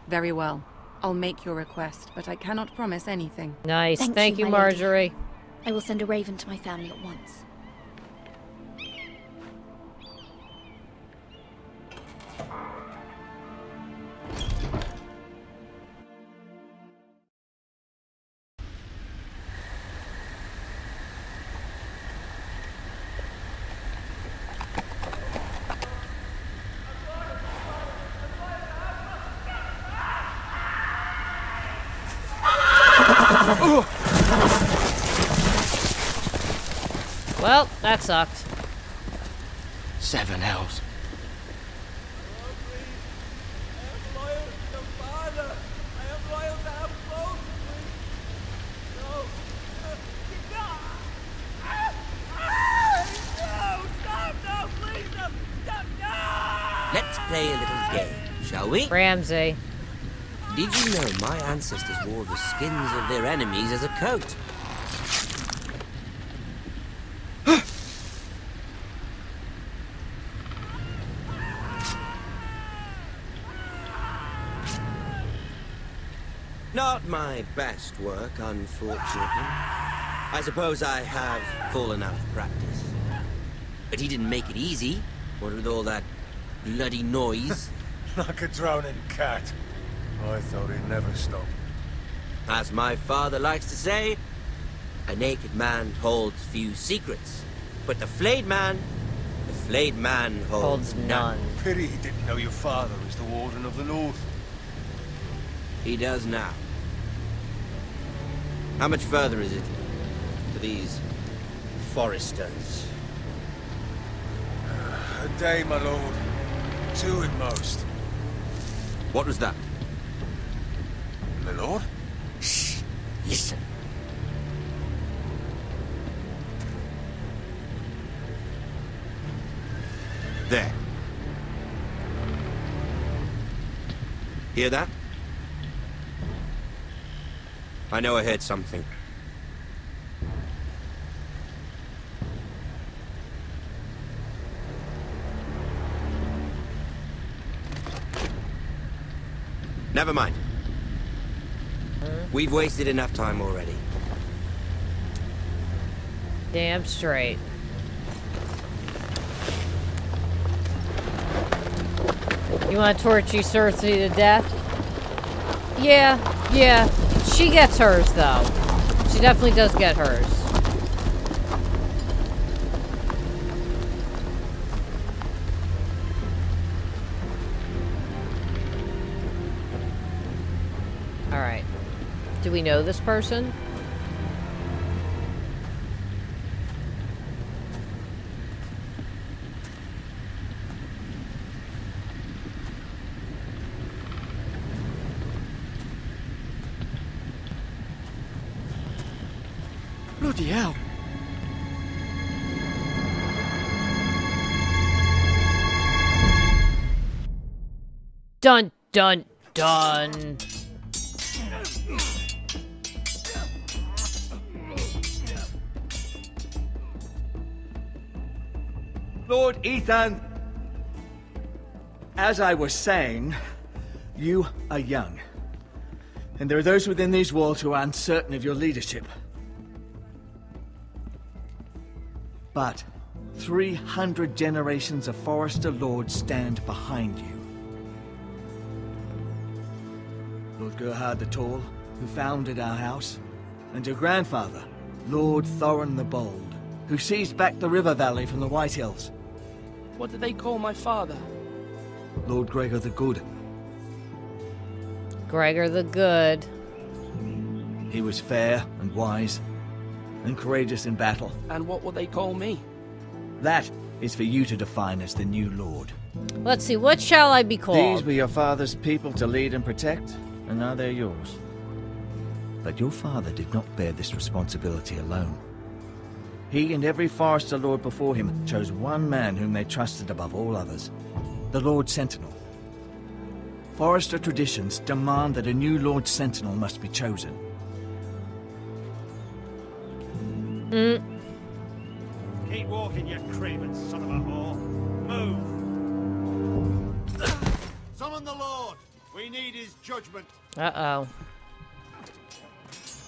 Very well. I'll make your request, but I cannot promise anything. Nice. Thank you, my Marjorie. lady. I will send a raven to my family at once. Well, that sucked. 7 hells. Let's play a little game, shall we? Ramsay. Did you know my ancestors wore the skins of their enemies as a coat? Not my best work, unfortunately. I suppose I have fallen out of practice. But he didn't make it easy, what with all that bloody noise. Like a drowning cat. I thought he'd never stop. As my father likes to say, a naked man holds few secrets. But the flayed man holds none. Pity he didn't know your father was the Warden of the North. He does now. How much further is it to these foresters? A day, my lord. 2 at most. What was that? My lord? Shh. Listen. There. Hear that? I know I heard something. Never mind. We've wasted enough time already. Damn straight. You want to torture Cersei to death? Yeah. She gets hers, though. She definitely does get hers. Alright. Do we know this person? Bloody hell. Dun, dun, dun. Lord Ethan, as I was saying, you are young. And there are those within these walls who are uncertain of your leadership. But 300 generations of Forester Lords stand behind you. Lord Gerhard the Tall, who founded our house, and your grandfather, Lord Thorin the Bold, who seized back the river valley from the White Hills. What did they call my father? Lord Gregor the Good. Gregor the Good. He was fair and wise, and courageous in battle. And what will they call me? That is for you to define as the new lord. Let's see, what shall I be called? These were your father's people to lead and protect, and now they're yours. But your father did not bear this responsibility alone. He and every Forester Lord before him chose one man whom they trusted above all others, the Lord Sentinel. Forester traditions demand that a new Lord Sentinel must be chosen. Keep walking, you craven son of a whore. Move! Summon the Lord! We need his judgment. Uh-oh.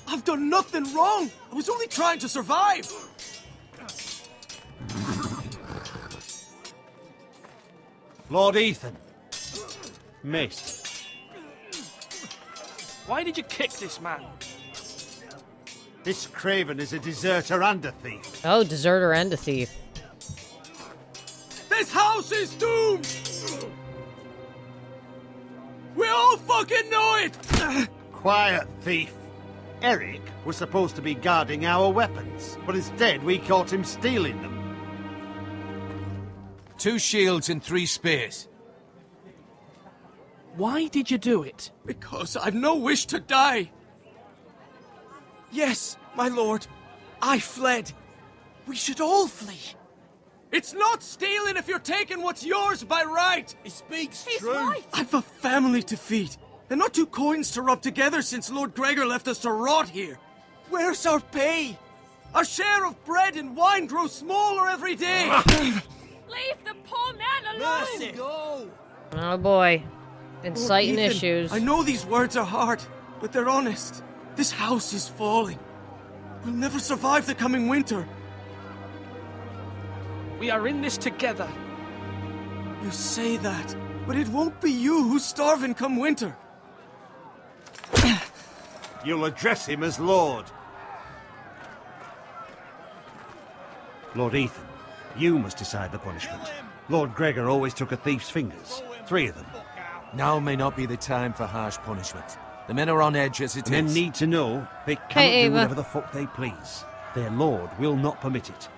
I've done nothing wrong! I was only trying to survive! Lord Ethan. Missed. Why did you kick this man? This craven is a deserter and a thief. Oh, deserter and a thief. This house is doomed! We all fucking know it! Quiet, thief. Eric was supposed to be guarding our weapons, but instead we caught him stealing them. 2 shields and 3 spears. Why did you do it? Because I've no wish to die. Yes, my lord. I fled. We should all flee. It's not stealing if you're taking what's yours by right. He speaks He's true. right. I've a family to feed. And not 2 coins to rub together since Lord Gregor left us to rot here. Where's our pay? Our share of bread and wine grows smaller every day. Leave the poor man alone! Mercy, go! Oh boy. Inciting Ethan, issues. I know these words are hard, but they're honest. This house is falling. We'll never survive the coming winter. We are in this together. You say that, but it won't be you who's starving come winter. You'll address him as Lord. Lord Ethan, you must decide the punishment. Lord Gregor always took a thief's fingers. 3 of them. Now may not be the time for harsh punishment. The men are on edge as it is. Men need to know they cannot Hey, do Ava. whatever the fuck they please. Their lord will not permit it.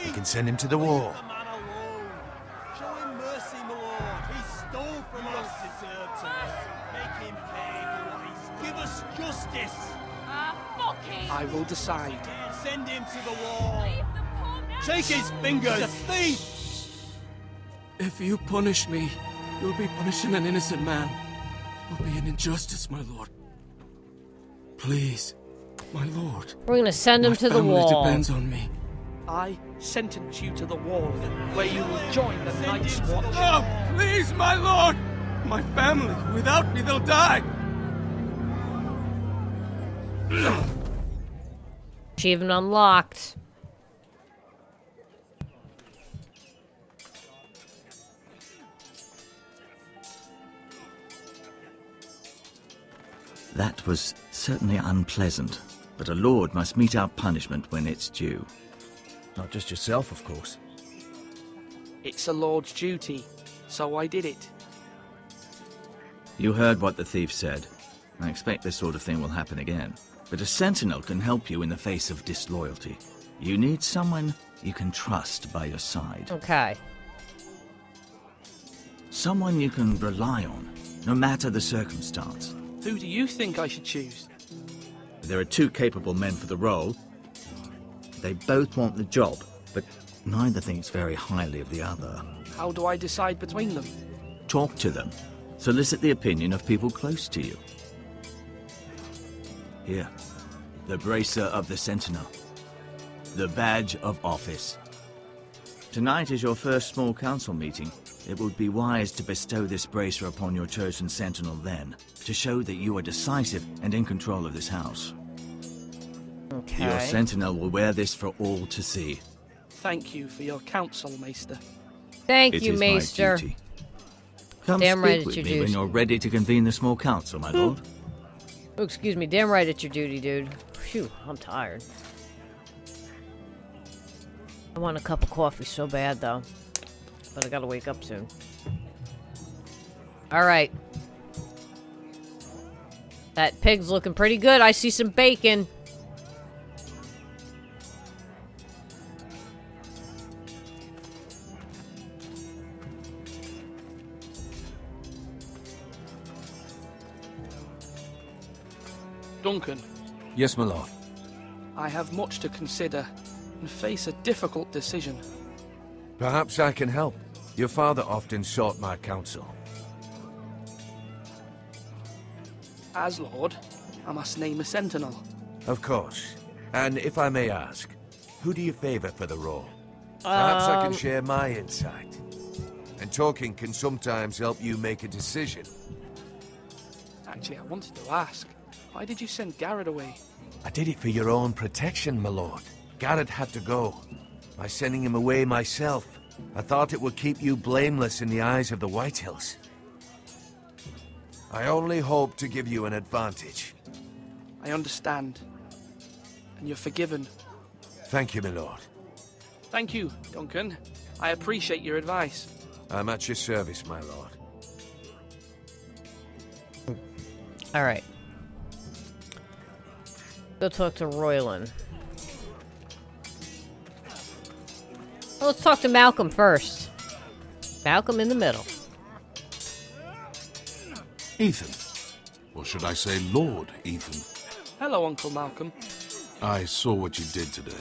We can send him to the war. Show him mercy, my lord. He stole from us. Make him pay for what he's done. Give us justice. Fuck him! I will decide. Send him to the wall. Leave the poor man Take his fingers. He's a thief. If you punish me, you'll be punishing an innocent man. It will be an injustice, my lord. Please, my lord. We're gonna send him to the wall. My family depends on me. I sentence you to the wall, where you will join the Night's Watch. Oh, please, my lord! My family, without me, they'll die! Achievement unlocked. That was certainly unpleasant, but a lord must mete out punishment when it's due. Not just yourself, of course. It's a lord's duty, so I did it. You heard what the thief said. I expect this sort of thing will happen again. But a sentinel can help you in the face of disloyalty. You need someone you can trust by your side. Okay. Someone you can rely on, no matter the circumstance. Who do you think I should choose? There are 2 capable men for the role. They both want the job, but neither thinks very highly of the other. How do I decide between them? Talk to them. Solicit the opinion of people close to you. Here, the bracer of the Sentinel. The badge of office. Tonight is your first small council meeting. It would be wise to bestow this bracer upon your chosen Sentinel then, to show that you are decisive and in control of this house. Okay. Your Sentinel will wear this for all to see. Thank you for your counsel, Maester. Thank It you, is my Maester. duty. Come Damn speak right it's with your me when duty. you're ready to convene the small council, my lord. Oh, excuse me. Damn right it's your duty, dude. Phew, I'm tired. I want a cup of coffee so bad, though. But I gotta wake up soon. Alright. That pig's looking pretty good. I see some bacon. Duncan. Yes, my lord. I have much to consider and face a difficult decision. Perhaps I can help. Your father often sought my counsel. As Lord, I must name a sentinel. Of course. And if I may ask, who do you favor for the role? Perhaps I can share my insight. And talking can sometimes help you make a decision. Actually, I wanted to ask, why did you send Garrett away? I did it for your own protection, my lord. Garrett had to go. By sending him away myself, I thought it would keep you blameless in the eyes of the Whitehills. I only hope to give you an advantage. I understand. And you're forgiven. Thank you, my lord. Thank you, Duncan. I appreciate your advice. I'm at your service, my lord. Alright. Go talk to Royland. Well, let's talk to Malcolm first. Malcolm in the middle. Ethan. Or should I say Lord Ethan? Hello, Uncle Malcolm. I saw what you did today.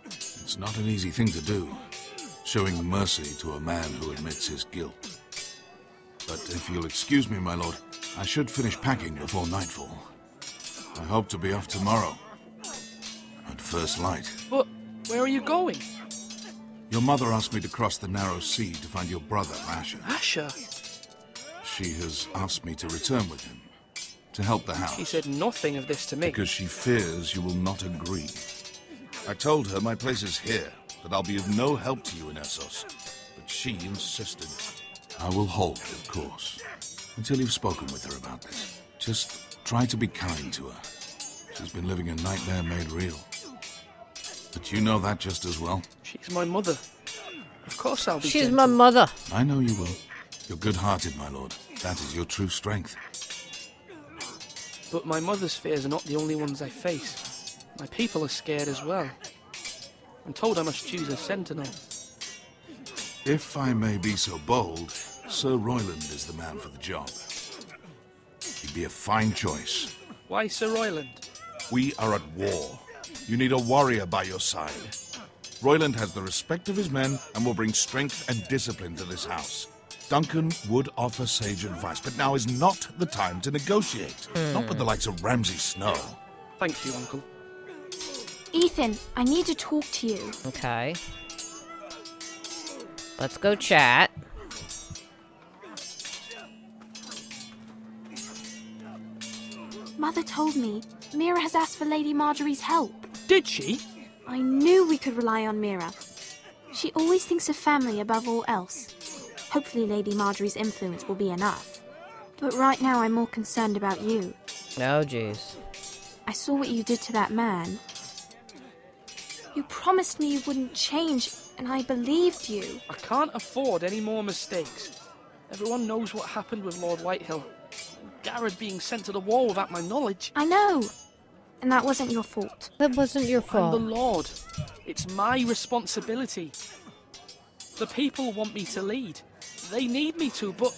It's not an easy thing to do, showing mercy to a man who admits his guilt. But if you'll excuse me, my lord, I should finish packing before nightfall. I hope to be off tomorrow. At first light. But where are you going? Your mother asked me to cross the narrow sea to find your brother, Asher. Asher? She has asked me to return with him, to help the house. She said nothing of this to me. Because she fears you will not agree. I told her my place is here, that I'll be of no help to you in Essos. But she insisted. I will hold, of course, until you've spoken with her about this. Just try to be kind to her. She's been living a nightmare made real. But you know that just as well. She's my mother. Of course I'll be She's gentle. my mother. I know you will. You're good-hearted, my lord. That is your true strength. But my mother's fears are not the only ones I face. My people are scared as well. I'm told I must choose a sentinel. If I may be so bold, Sir Royland is the man for the job. He'd be a fine choice. Why Sir Royland? We are at war. You need a warrior by your side. Royland has the respect of his men and will bring strength and discipline to this house. Duncan would offer sage advice, but now is not the time to negotiate. Not with the likes of Ramsay Snow. Thank you, Uncle. Ethan, I need to talk to you. Okay. Let's go chat. Mother told me Mira has asked for Lady Marjorie's help. Did she? I knew we could rely on Mira. She always thinks of family above all else. Hopefully Lady Marjorie's influence will be enough. But right now I'm more concerned about you. Oh, jeez. I saw what you did to that man. You promised me you wouldn't change, and I believed you. I can't afford any more mistakes. Everyone knows what happened with Lord Whitehill. Garrett being sent to the wall without my knowledge. I know. And that wasn't your fault. That wasn't your fault. I'm the Lord. It's my responsibility. The people want me to lead. They need me to, but...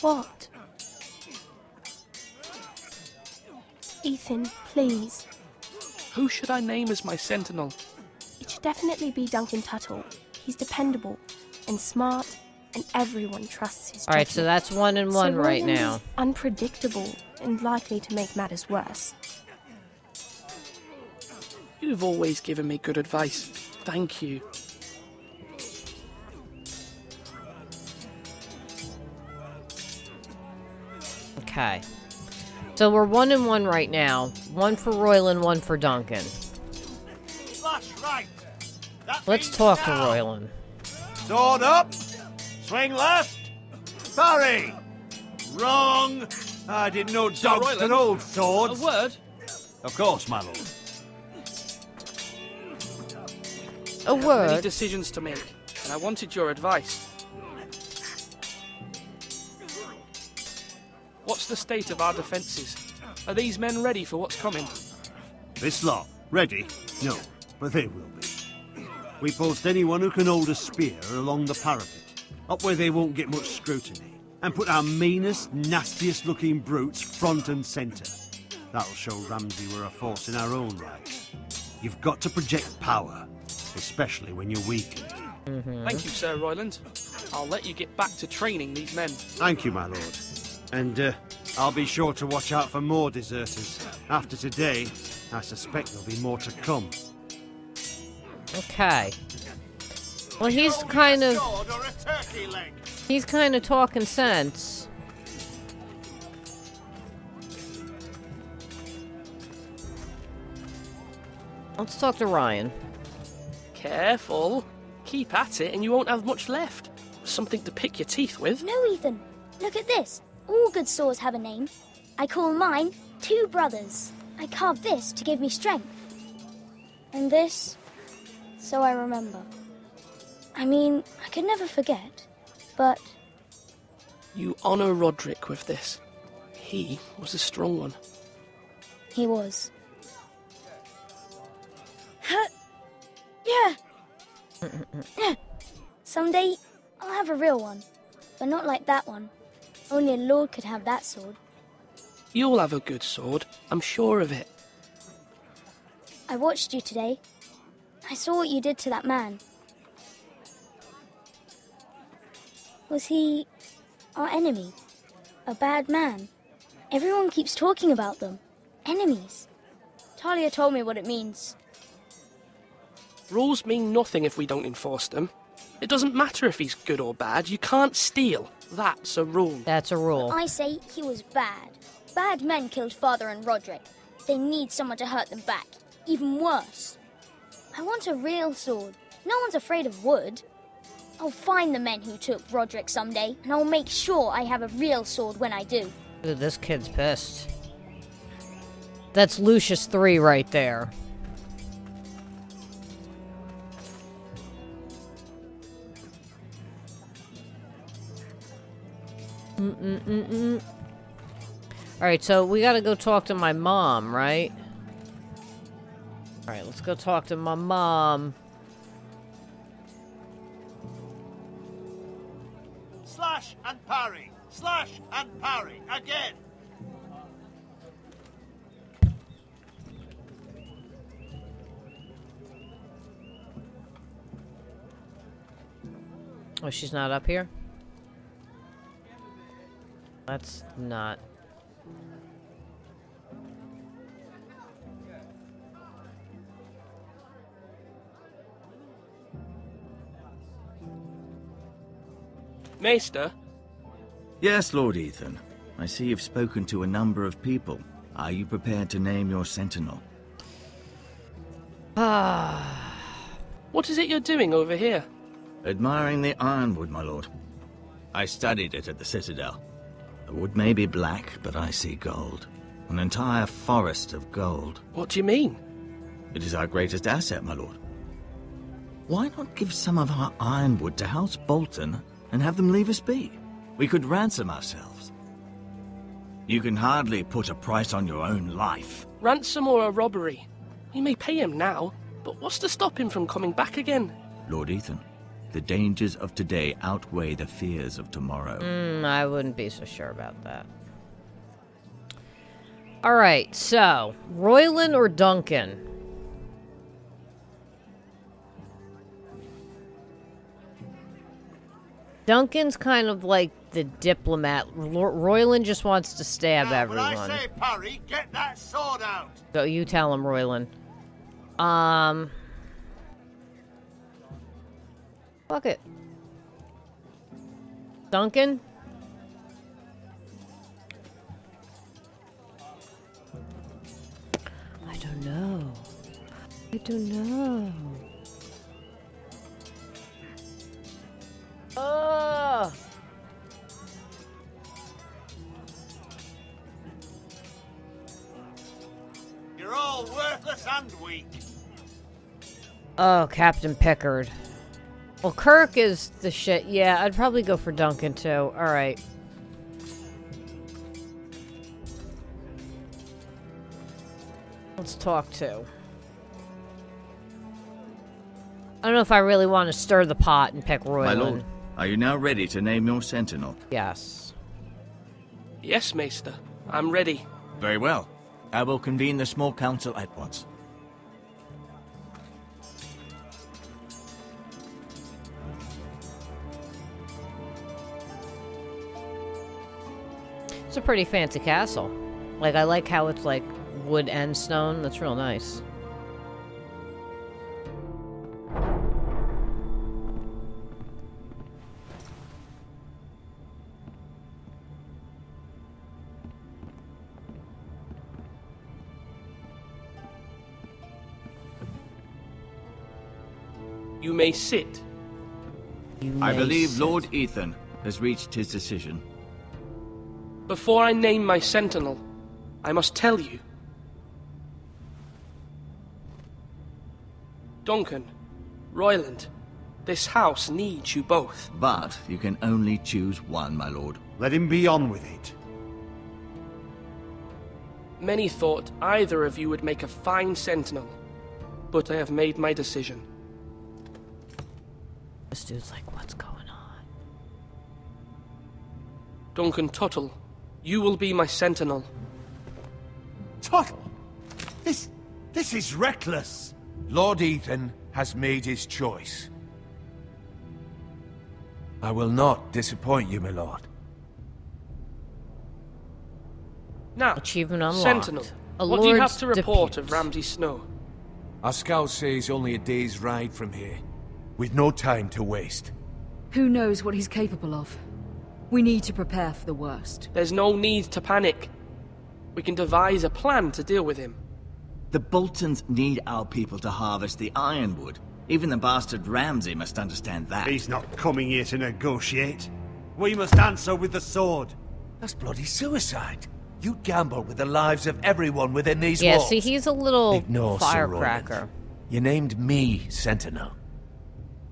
What? Ethan, please. Who should I name as my sentinel? It should definitely be Duncan Tuttle. He's dependable and smart, and everyone trusts his judgment. Alright, so that's 1 and 1 Sir right Roland now. is unpredictable and likely to make matters worse. You've always given me good advice. Thank you. Okay. So we're 1 and 1 right now. 1 for Royland, 1 for Duncan. That's right. Let's talk to Royland. Sword up. Swing left. Parry. Wrong. I didn't know Sir dogs Royland, could hold swords. A word? Of course, my lord. A I have word? many decisions to make, and I wanted your advice. What's the state of our defences? Are these men ready for what's coming? This lot, ready? No, but they will be. We post anyone who can hold a spear along the parapet, up where they won't get much scrutiny, and put our meanest, nastiest looking brutes front and centre. That'll show Ramsay we're a force in our own right. You've got to project power, especially when you're weakened. Thank you, Sir Royland. I'll let you get back to training these men. Thank you, my lord. And I'll be sure to watch out for more deserters. After today, I suspect there'll be more to come. Okay. Well, he's kind of talking sense. Let's talk to Ryan. Careful. Keep at it and you won't have much left. Something to pick your teeth with. No, Ethan. Look at this. All good swords have a name. I call mine Two Brothers. I carved this to give me strength. And this, so I remember. I mean, I could never forget, but... You honour Roderick with this. He was a strong one. He was. Yeah! Someday, I'll have a real one. But not like that one. Only a lord could have that sword. You'll have a good sword, I'm sure of it. I watched you today. I saw what you did to that man. Was he our enemy? A bad man? Everyone keeps talking about them. Enemies. Talia told me what it means. Rules mean nothing if we don't enforce them. It doesn't matter if he's good or bad, you can't steal. That's a rule. That's a rule. I say he was bad. Bad men killed Father and Roderick. They need someone to hurt them back. Even worse. I want a real sword. No one's afraid of wood. I'll find the men who took Roderick someday, and I'll make sure I have a real sword when I do. Dude, this kid's pissed. That's Lucius 3 right there. Alright, so we gotta go talk to my mom, right? Alright, let's go talk to my mom. Slash and parry! Slash and parry! Again! Oh, she's not up here? That's not... Maester? Yes, Lord Ethan. I see you've spoken to a number of people. Are you prepared to name your sentinel? What is it you're doing over here? Admiring the ironwood, my lord. I studied it at the Citadel. The wood may be black, but I see gold. An entire forest of gold. What do you mean? It is our greatest asset, my lord. Why not give some of our ironwood to House Bolton and have them leave us be? We could ransom ourselves. You can hardly put a price on your own life. Ransom or a robbery? We may pay him now, but what's to stop him from coming back again? Lord Ethan, the dangers of today outweigh the fears of tomorrow. I wouldn't be so sure about that. Alright, so, Royland or Duncan? Duncan's kind of like the diplomat. Royland just wants to stab everyone. When I say parry, get that sword out! So you tell him, Royland. Fuck it. Duncan? I don't know. I don't know. all worthless and weak. Oh, Captain Pickard. Well, Kirk is the shit. Yeah, I'd probably go for Duncan, too. Alright. Let's talk to. I don't know if I really want to stir the pot and pick Royland. My lord, are you now ready to name your sentinel? Yes. Yes, Maester. I'm ready. Very well. I will convene the small council at once. It's a pretty fancy castle. Like, I like how it's like wood and stone. That's real nice. You may sit. I believe Lord Ethan has reached his decision. Before I name my sentinel, I must tell you. Duncan, Royland, this house needs you both. But you can only choose one, my lord. Let him be on with it. Many thought either of you would make a fine sentinel, but I have made my decision. This dude's like, what's going on? Duncan Tuttle, you will be my sentinel. Tuttle? This is reckless. Lord Ethan has made his choice. I will not disappoint you, my lord. Now, achievement unlocked. Sentinel, what do you have to report of Ramsay Snow? Our scout says only a day's ride from here, with no time to waste. Who knows what he's capable of? We need to prepare for the worst. There's no need to panic. We can devise a plan to deal with him. The Boltons need our people to harvest the ironwood. Even the bastard Ramsay must understand that. He's not coming here to negotiate. We must answer with the sword. That's bloody suicide. You gamble with the lives of everyone within these yeah, walls. See, he's a little Ignore firecracker. Sir Roland. You named me Sentinel.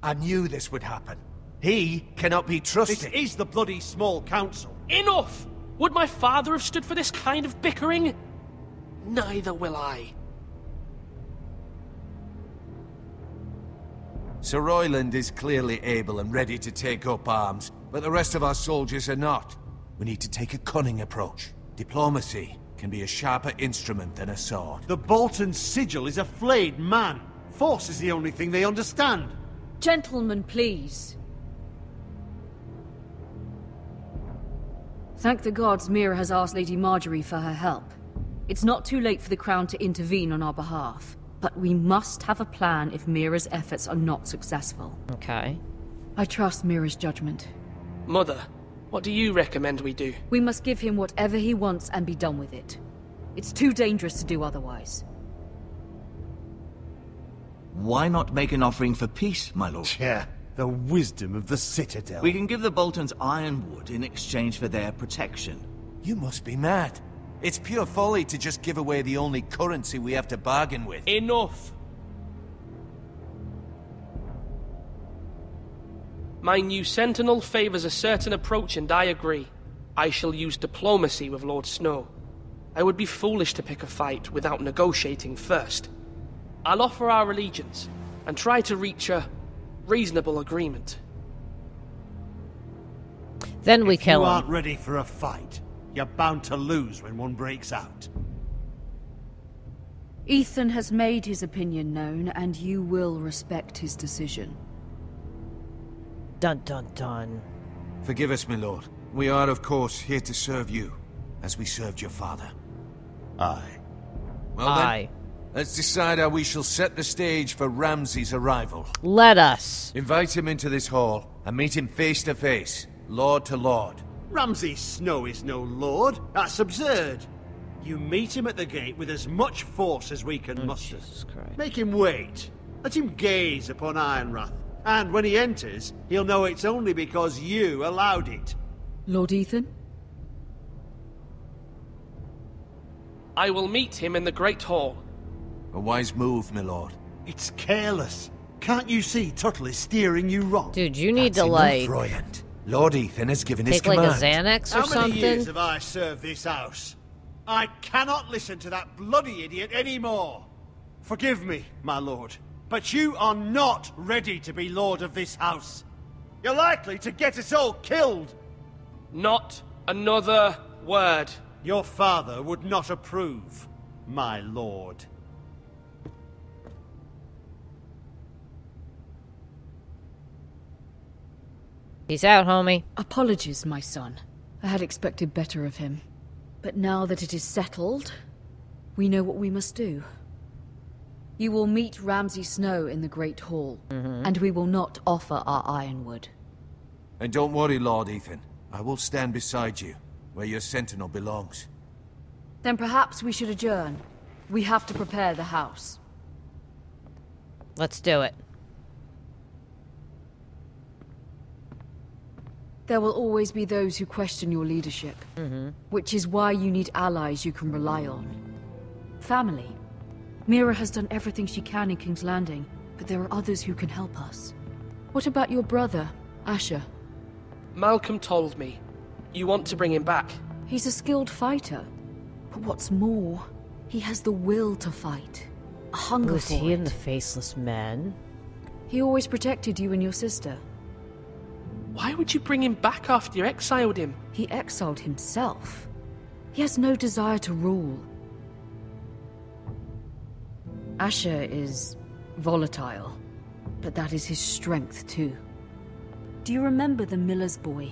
I knew this would happen. He cannot be trusted. This is the bloody small council. Enough! Would my father have stood for this kind of bickering? Neither will I. Sir Royland is clearly able and ready to take up arms, but the rest of our soldiers are not. We need to take a cunning approach. Diplomacy can be a sharper instrument than a sword. The Bolton sigil is a flayed man. Force is the only thing they understand. Gentlemen, please. Thank the gods Mira has asked Lady Marjorie for her help. It's not too late for the Crown to intervene on our behalf, but we must have a plan if Mira's efforts are not successful. Okay. I trust Mira's judgment. Mother, what do you recommend we do? We must give him whatever he wants and be done with it. It's too dangerous to do otherwise. Why not make an offering for peace, my lord? Yeah, the wisdom of the Citadel. We can give the Boltons ironwood in exchange for their protection. You must be mad. It's pure folly to just give away the only currency we have to bargain with. Enough! My new sentinel favors a certain approach, and I agree. I shall use diplomacy with Lord Snow. I would be foolish to pick a fight without negotiating first. I'll offer our allegiance, and try to reach a reasonable agreement. Then we kill him. If you aren't ready for a fight, you're bound to lose when one breaks out. Ethan has made his opinion known, and you will respect his decision. Dun dun dun. Forgive us, my lord. We are, of course, here to serve you, as we served your father. Aye. Well Aye. then, let's decide how we shall set the stage for Ramsay's arrival. Let us. Invite him into this hall, and meet him face to face, lord to lord. Ramsay Snow is no lord. That's absurd. You meet him at the gate with as much force as we can muster. Make him wait. Let him gaze upon Ironrath. And when he enters, he'll know it's only because you allowed it. Lord Ethan? I will meet him in the Great Hall. A wise move, my lord. It's careless. Can't you see Tuttle is steering you wrong? Dude, you need That's to, enough, like... Royand. Lord Ethan has given his take, like, command. a Xanax or How many something? years have I served this house? I cannot listen to that bloody idiot anymore. Forgive me, my lord, but you are not ready to be lord of this house. You're likely to get us all killed. Not another word. Your father would not approve, my lord. Peace out, homie. Apologies, my son. I had expected better of him. But now that it is settled, we know what we must do. You will meet Ramsay Snow in the Great Hall, and we will not offer our ironwood. And don't worry, Lord Ethan. I will stand beside you, where your sentinel belongs. Then perhaps we should adjourn. We have to prepare the house. Let's do it. There will always be those who question your leadership, which is why you need allies you can rely on. Family. Mira has done everything she can in King's Landing, but there are others who can help us. What about your brother, Asher? Malcolm told me. You want to bring him back? He's a skilled fighter. But what's more, he has the will to fight. A hunger Was for he it. in the Faceless Men? He always protected you and your sister. Why would you bring him back after you exiled him? He exiled himself. He has no desire to rule. Asher is volatile, but that is his strength too. Do you remember the miller's boy?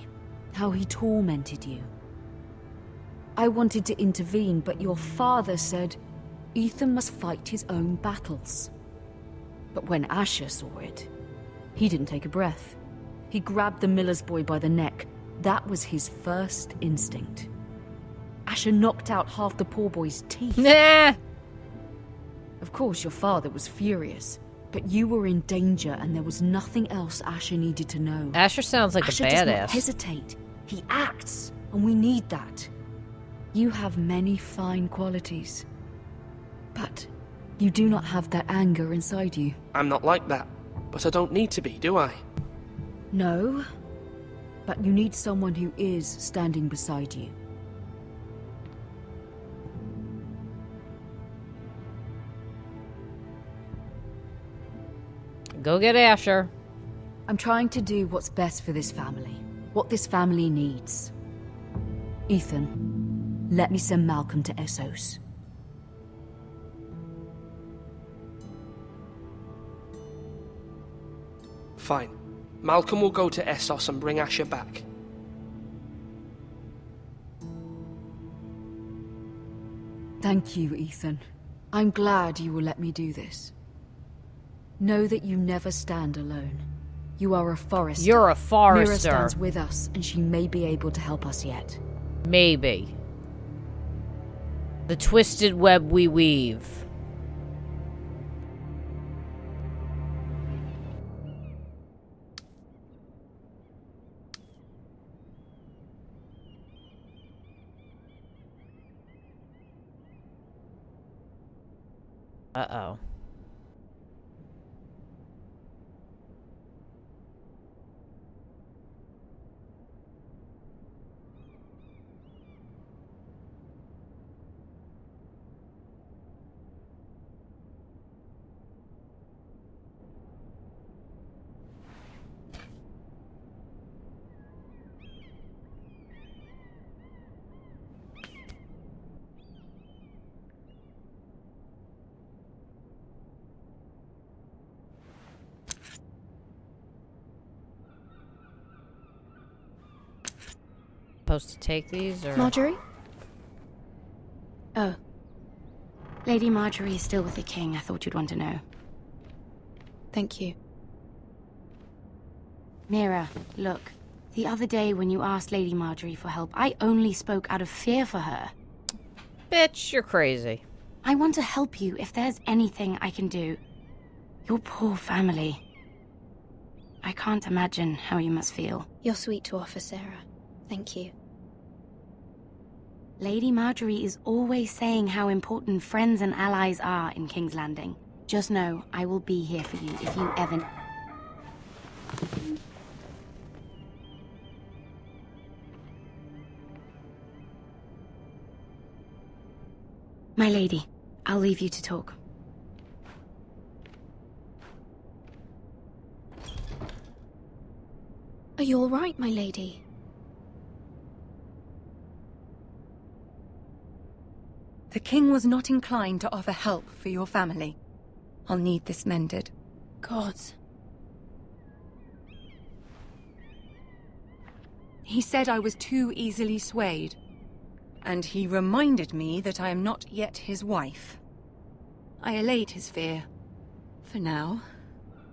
How he tormented you? I wanted to intervene, but your father said Ethan must fight his own battles. But when Asher saw it, he didn't take a breath. He grabbed the miller's boy by the neck. That was his first instinct. Asher knocked out half the poor boy's teeth. Nah! Of course, your father was furious, but you were in danger and there was nothing else Asher needed to know. Asher sounds like Asher a does not badass. hesitate. He acts, and we need that. You have many fine qualities, but you do not have that anger inside you. I'm not like that, but I don't need to be, do I? No, but you need someone who is standing beside you. Go get Asher. I'm trying to do what's best for this family, what this family needs. Ethan, let me send Malcolm to Essos. Fine. Malcolm will go to Essos and bring Asher back. Thank you, Ethan. I'm glad you will let me do this. Know that you never stand alone. You are a forester. You're a forester. Mira stands with us, and she may be able to help us yet. Maybe. The twisted web we weave. Uh-oh. Supposed to take these, or...? Marjorie? Oh. Lady Marjorie is still with the king. I thought you'd want to know. Thank you. Mira, look. The other day when you asked Lady Marjorie for help, I only spoke out of fear for her. Bitch, you're crazy. I want to help you if there's anything I can do. Your poor family. I can't imagine how you must feel. You're sweet to offer, Sarah. Thank you. Lady Marjorie is always saying how important friends and allies are in King's Landing. Just know, I will be here for you if you ever... My lady, I'll leave you to talk. Are you all right, my lady? The king was not inclined to offer help for your family. I'll need this mended. Gods. He said I was too easily swayed. And he reminded me that I am not yet his wife. I allayed his fear. For now.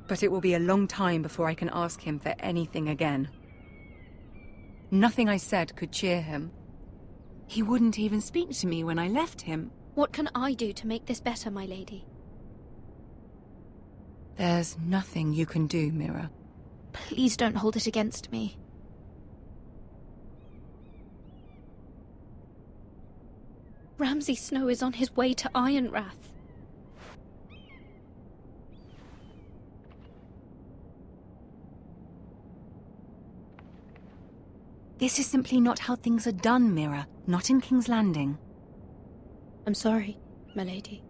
But it will be a long time before I can ask him for anything again. Nothing I said could cheer him. He wouldn't even speak to me when I left him. What can I do to make this better, my lady? There's nothing you can do, Mira. Please don't hold it against me. Ramsay Snow is on his way to Ironrath. This is simply not how things are done, Mira. Not in King's Landing. I'm sorry, my lady.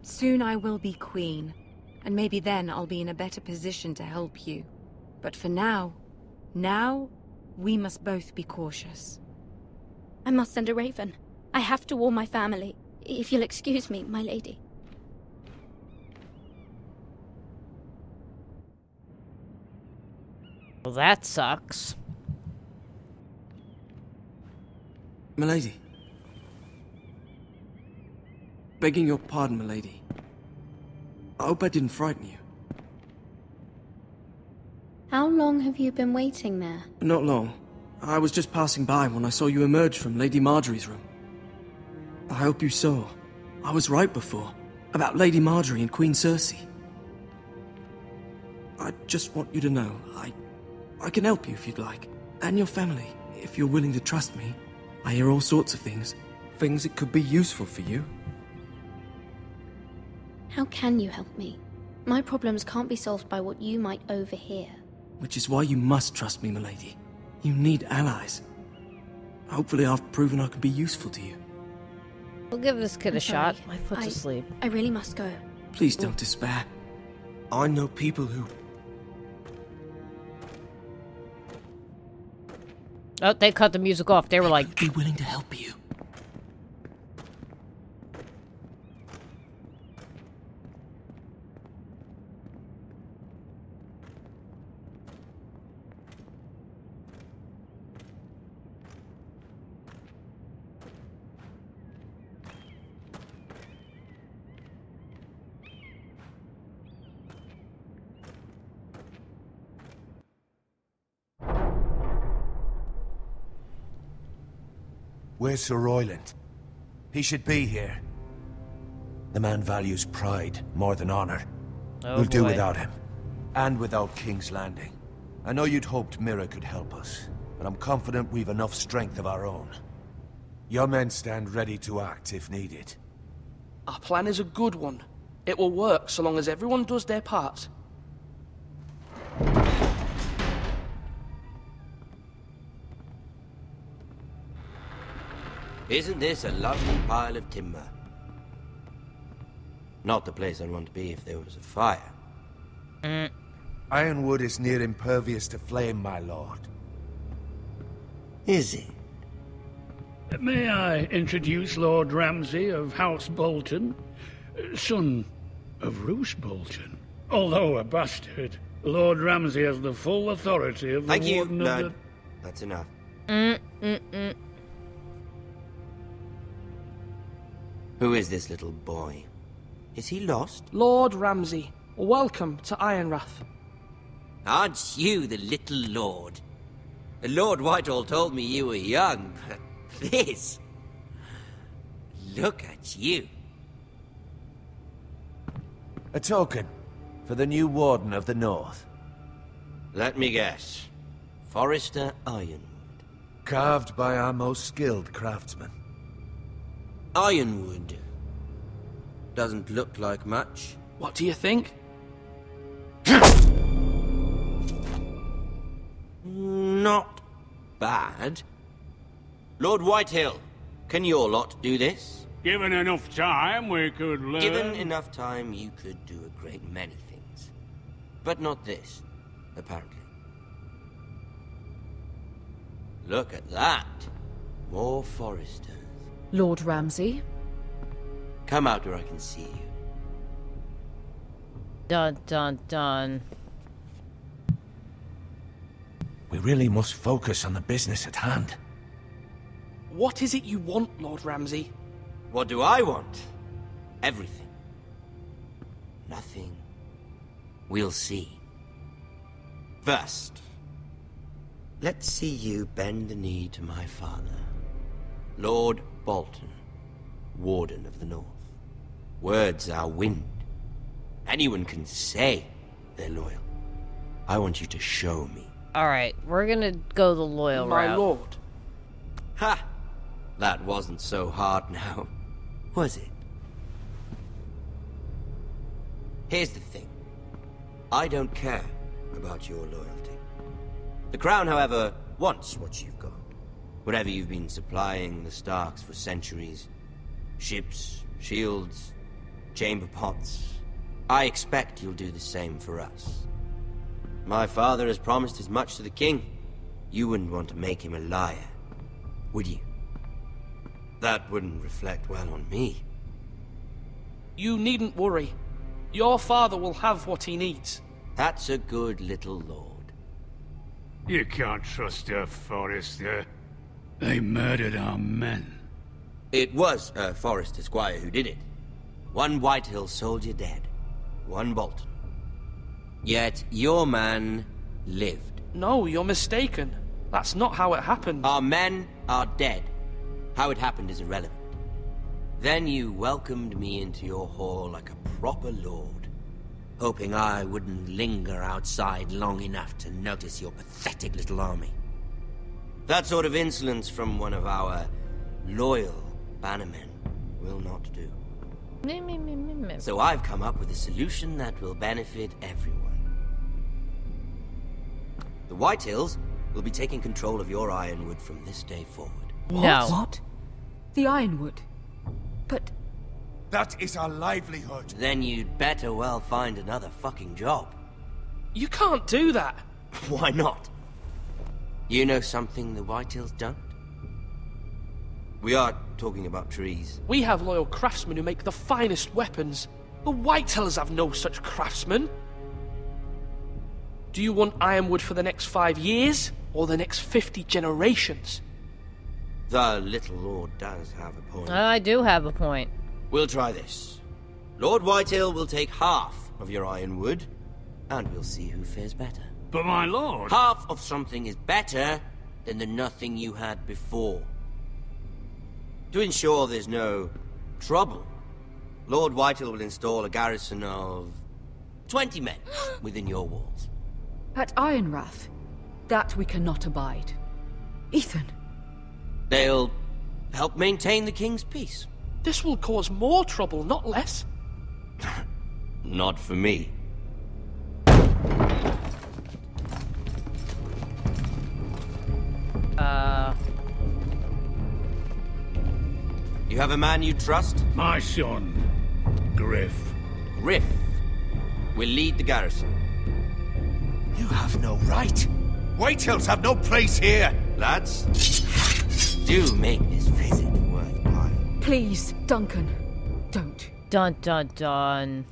Soon I will be queen, and maybe then I'll be in a better position to help you. But for now, we must both be cautious. I must send a raven. I have to warn my family. If you'll excuse me, my lady. Well, that sucks. Milady. Begging your pardon, milady. I hope I didn't frighten you. How long have you been waiting there? Not long. I was just passing by when I saw you emerge from Lady Marjorie's room. I hope you saw. I was right before. About Lady Marjorie and Queen Cersei. I just want you to know, I can help you if you'd like. And your family, if you're willing to trust me. I hear all sorts of things. Things that could be useful for you. How can you help me? My problems can't be solved by what you might overhear. Which is why you must trust me, milady. You need allies. Hopefully I've proven I can be useful to you. We'll give this kid I'm a shot. sorry. My foot's asleep. I really must go. Please don't despair. I know people who... Oh, they cut the music off. They were like... be willing to help you. Where's Sir Royland? He should be here. The man values pride more than honor. Oh, we'll do boy. without him. And without King's Landing. I know you'd hoped Mira could help us, but I'm confident we've enough strength of our own. Your men stand ready to act if needed. Our plan is a good one. It will work so long as everyone does their part. Isn't this a lovely pile of timber? Not the place I'd want to be if there was a fire. Ironwood is near impervious to flame, my lord. Is it? May I introduce Lord Ramsay of House Bolton, son of Roose Bolton. Although a bastard, Lord Ramsay has the full authority of the Thank you, Warden of Lord. the... That's enough. Who is this little boy? Is he lost? Lord Ramsay, welcome to Ironrath. Aren't you the little lord? Lord Whitehall told me you were young, but this... Look at you. A token for the new Warden of the North. Let me guess. Forrester Ironwood. Carved by our most skilled craftsmen. Ironwood. Doesn't look like much. What do you think? Not bad. Lord Whitehill, can your lot do this? Given enough time, we could learn. Given enough time, you could do a great many things. But not this, apparently. Look at that. More Forresters. Lord Ramsay? Come out where I can see you. Dun dun dun. We really must focus on the business at hand. What is it you want, Lord Ramsay? What do I want? Everything. Nothing. We'll see. First, let's see you bend the knee to my father, Lord Bolton, Warden of the North. Words are wind. Anyone can say they're loyal. I want you to show me. Alright, we're gonna go the loyal route. My lord. Ha! That wasn't so hard now, was it? Here's the thing. I don't care about your loyalty. The Crown, however, wants what you've got. Whatever you've been supplying the Starks for centuries. Ships, shields, chamber pots. I expect you'll do the same for us. My father has promised as much to the king. You wouldn't want to make him a liar, would you? That wouldn't reflect well on me. You needn't worry. Your father will have what he needs. That's a good little lord. You can't trust her, Forrester. They murdered our men. It was a Forrester squire who did it. One Whitehill soldier dead. One Bolton. Yet your man lived. No, you're mistaken. That's not how it happened. Our men are dead. How it happened is irrelevant. Then you welcomed me into your hall like a proper lord, hoping I wouldn't linger outside long enough to notice your pathetic little army. That sort of insolence from one of our loyal bannermen will not do. So I've come up with a solution that will benefit everyone. The Whitehills will be taking control of your Ironwood from this day forward. No. What? The Ironwood? But... That is our livelihood. Then you'd better well find another fucking job. You can't do that. Why not? You know something the Whitehills don't? We are talking about trees. We have loyal craftsmen who make the finest weapons. The Whitehills have no such craftsmen. Do you want Ironwood for the next 5 years, or the next 50 generations? The little lord does have a point. I do have a point. We'll try this. Lord Whitehill will take half of your Ironwood, and we'll see who fares better. But my lord... Half of something is better than the nothing you had before. To ensure there's no trouble, Lord Whitehill will install a garrison of 20 men within your walls. At Ironrath? That we cannot abide. Ethan. They'll help maintain the king's peace. This will cause more trouble, not less. Not for me. You have a man you trust? My son, Griff. Griff will lead the garrison. You have no right. Whitehills have no place here. Lads, do make this visit worthwhile. Please, Duncan, don't. Dun dun dun.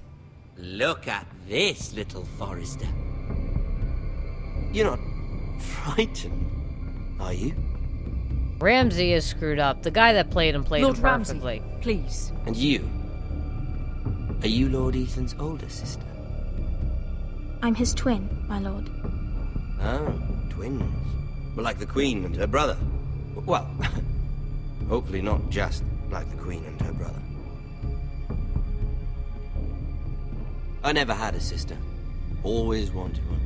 Look at this, little Forrester. You're not frightened, are you? Ramsay is screwed up. The guy that played him played Lord him perfectly. Ramsay, please. And you? Are you Lord Ethan's older sister? I'm his twin, my lord. Oh, twins. Well, like the Queen and her brother. Well, hopefully not just like the Queen and her brother. I never had a sister. Always wanted one.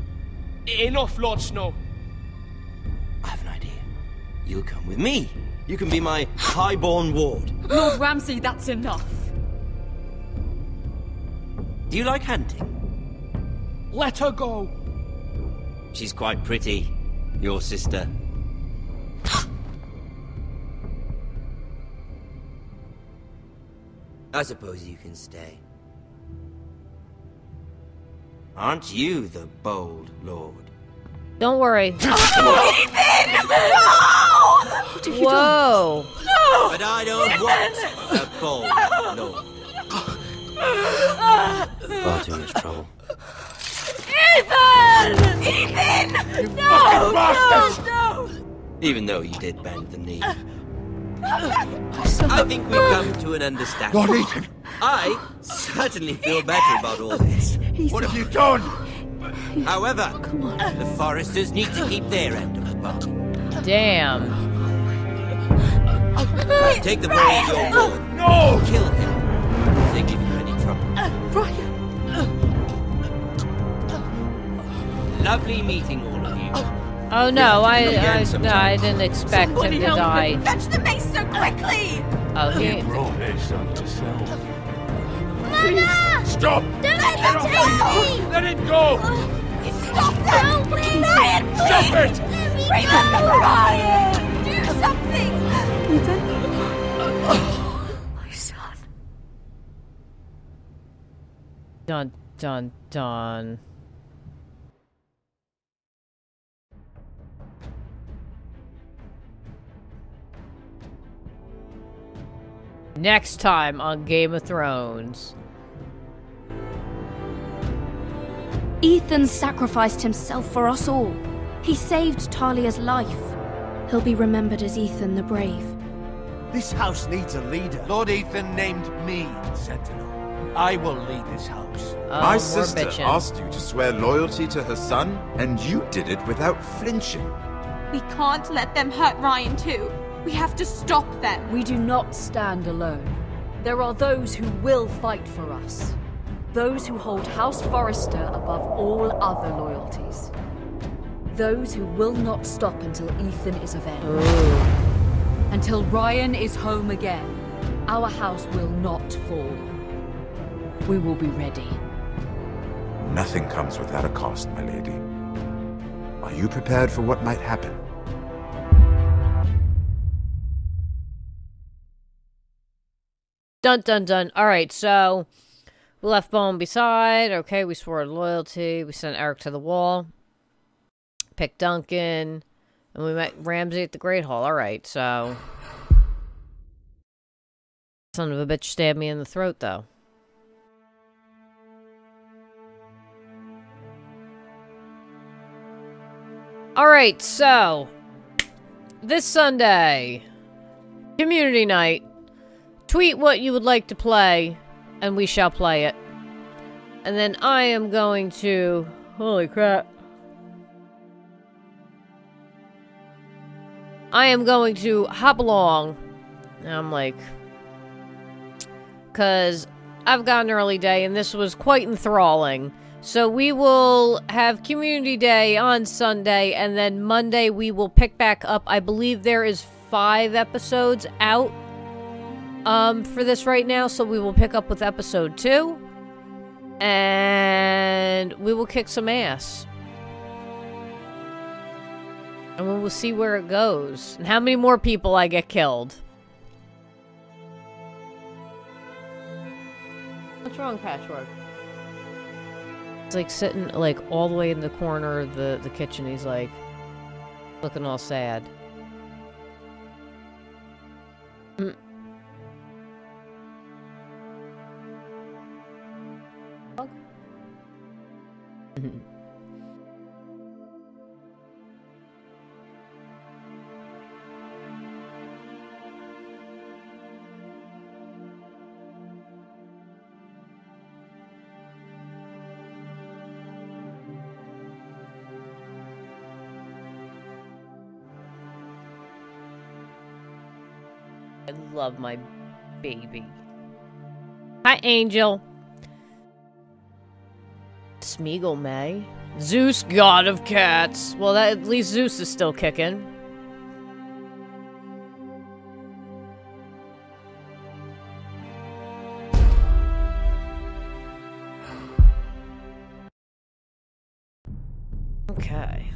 Enough, Lord Snow. You'll come with me. You can be my highborn ward. Lord Ramsay, that's enough. Do you like hunting? Let her go. She's quite pretty, your sister. I suppose you can stay. Aren't you the bold lord? Don't worry. Whoa! No! But I don't want a bold lord. Far too much trouble. Ethan! Ethan! No! No! Even though you did bend the knee. I think we've come to an understanding. Lord Ethan! I certainly feel better about all this. What have you done? However, the Foresters need to keep their end of the bargain. Damn. Take the boy as your ward. No! Kill him if they give you any trouble. Brian! Lovely meeting all of you. Oh no, I didn't expect him to die. Fetch the mace so quickly! Oh, he brought this on yourself. Mama! Stop! Don't let him take me! Let it go! Stop them! Please! Ryan, please! Stop it! Remember Ryan! Do something! Ethan? My son. Dun dun dun. Next time on Game of Thrones. Ethan sacrificed himself for us all. He saved Talia's life. He'll be remembered as Ethan the Brave. This house needs a leader. Lord Ethan named me Sentinel. I will lead this house. My sister asked you to swear loyalty to her son, and you did it without flinching. We can't let them hurt Ryan too. We have to stop them. We do not stand alone. There are those who will fight for us. Those who hold House Forrester above all other loyalties. Those who will not stop until Ethan is avenged. Ooh. Until Ryan is home again, our house will not fall. We will be ready. Nothing comes without a cost, my lady. Are you prepared for what might happen? Dun dun dun. Alright, so we left Bowen beside. Okay, we swore loyalty. We sent Eric to the wall. Picked Duncan. And we met Ramsay at the Great Hall. Alright, so son of a bitch stabbed me in the throat, though. Alright, so this Sunday, community night. Tweet what you would like to play, and we shall play it. And then I am going to... Holy crap. I am going to hop along. And I'm like... Because I've got an early day, and this was quite enthralling. So we will have Community Day on Sunday, and then Monday we will pick back up. I believe there is 5 episodes out for this right now, so we will pick up with episode 2. And we will kick some ass. And we will see where it goes. And how many more people I get killed. What's wrong, Patchwork? He's like sitting like all the way in the corner of the kitchen. He's like looking all sad. I love my baby. Hi, Angel. Smeagol May. Zeus, god of cats. Well, at least Zeus is still kicking. Okay.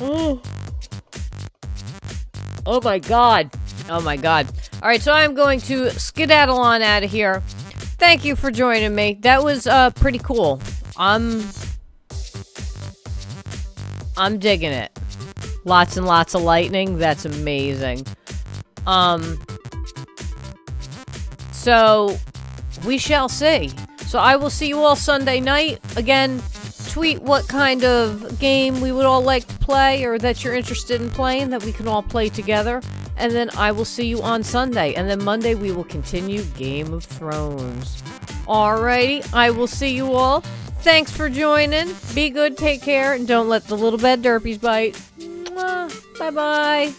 Oh. Oh my god. Oh my god. Alright, so I'm going to skedaddle on out of here. Thank you for joining me. That was pretty cool. I'm digging it. Lots and lots of lightning. That's amazing. So we shall see. So I will see you all Sunday night. Again, tweet what kind of game we would all like to play or that you're interested in playing that we can all play together. And then I will see you on Sunday. And then Monday we will continue Game of Thrones. Alrighty, I will see you all. Thanks for joining. Be good, take care, and don't let the little bed derpies bite. Mwah. Bye-bye.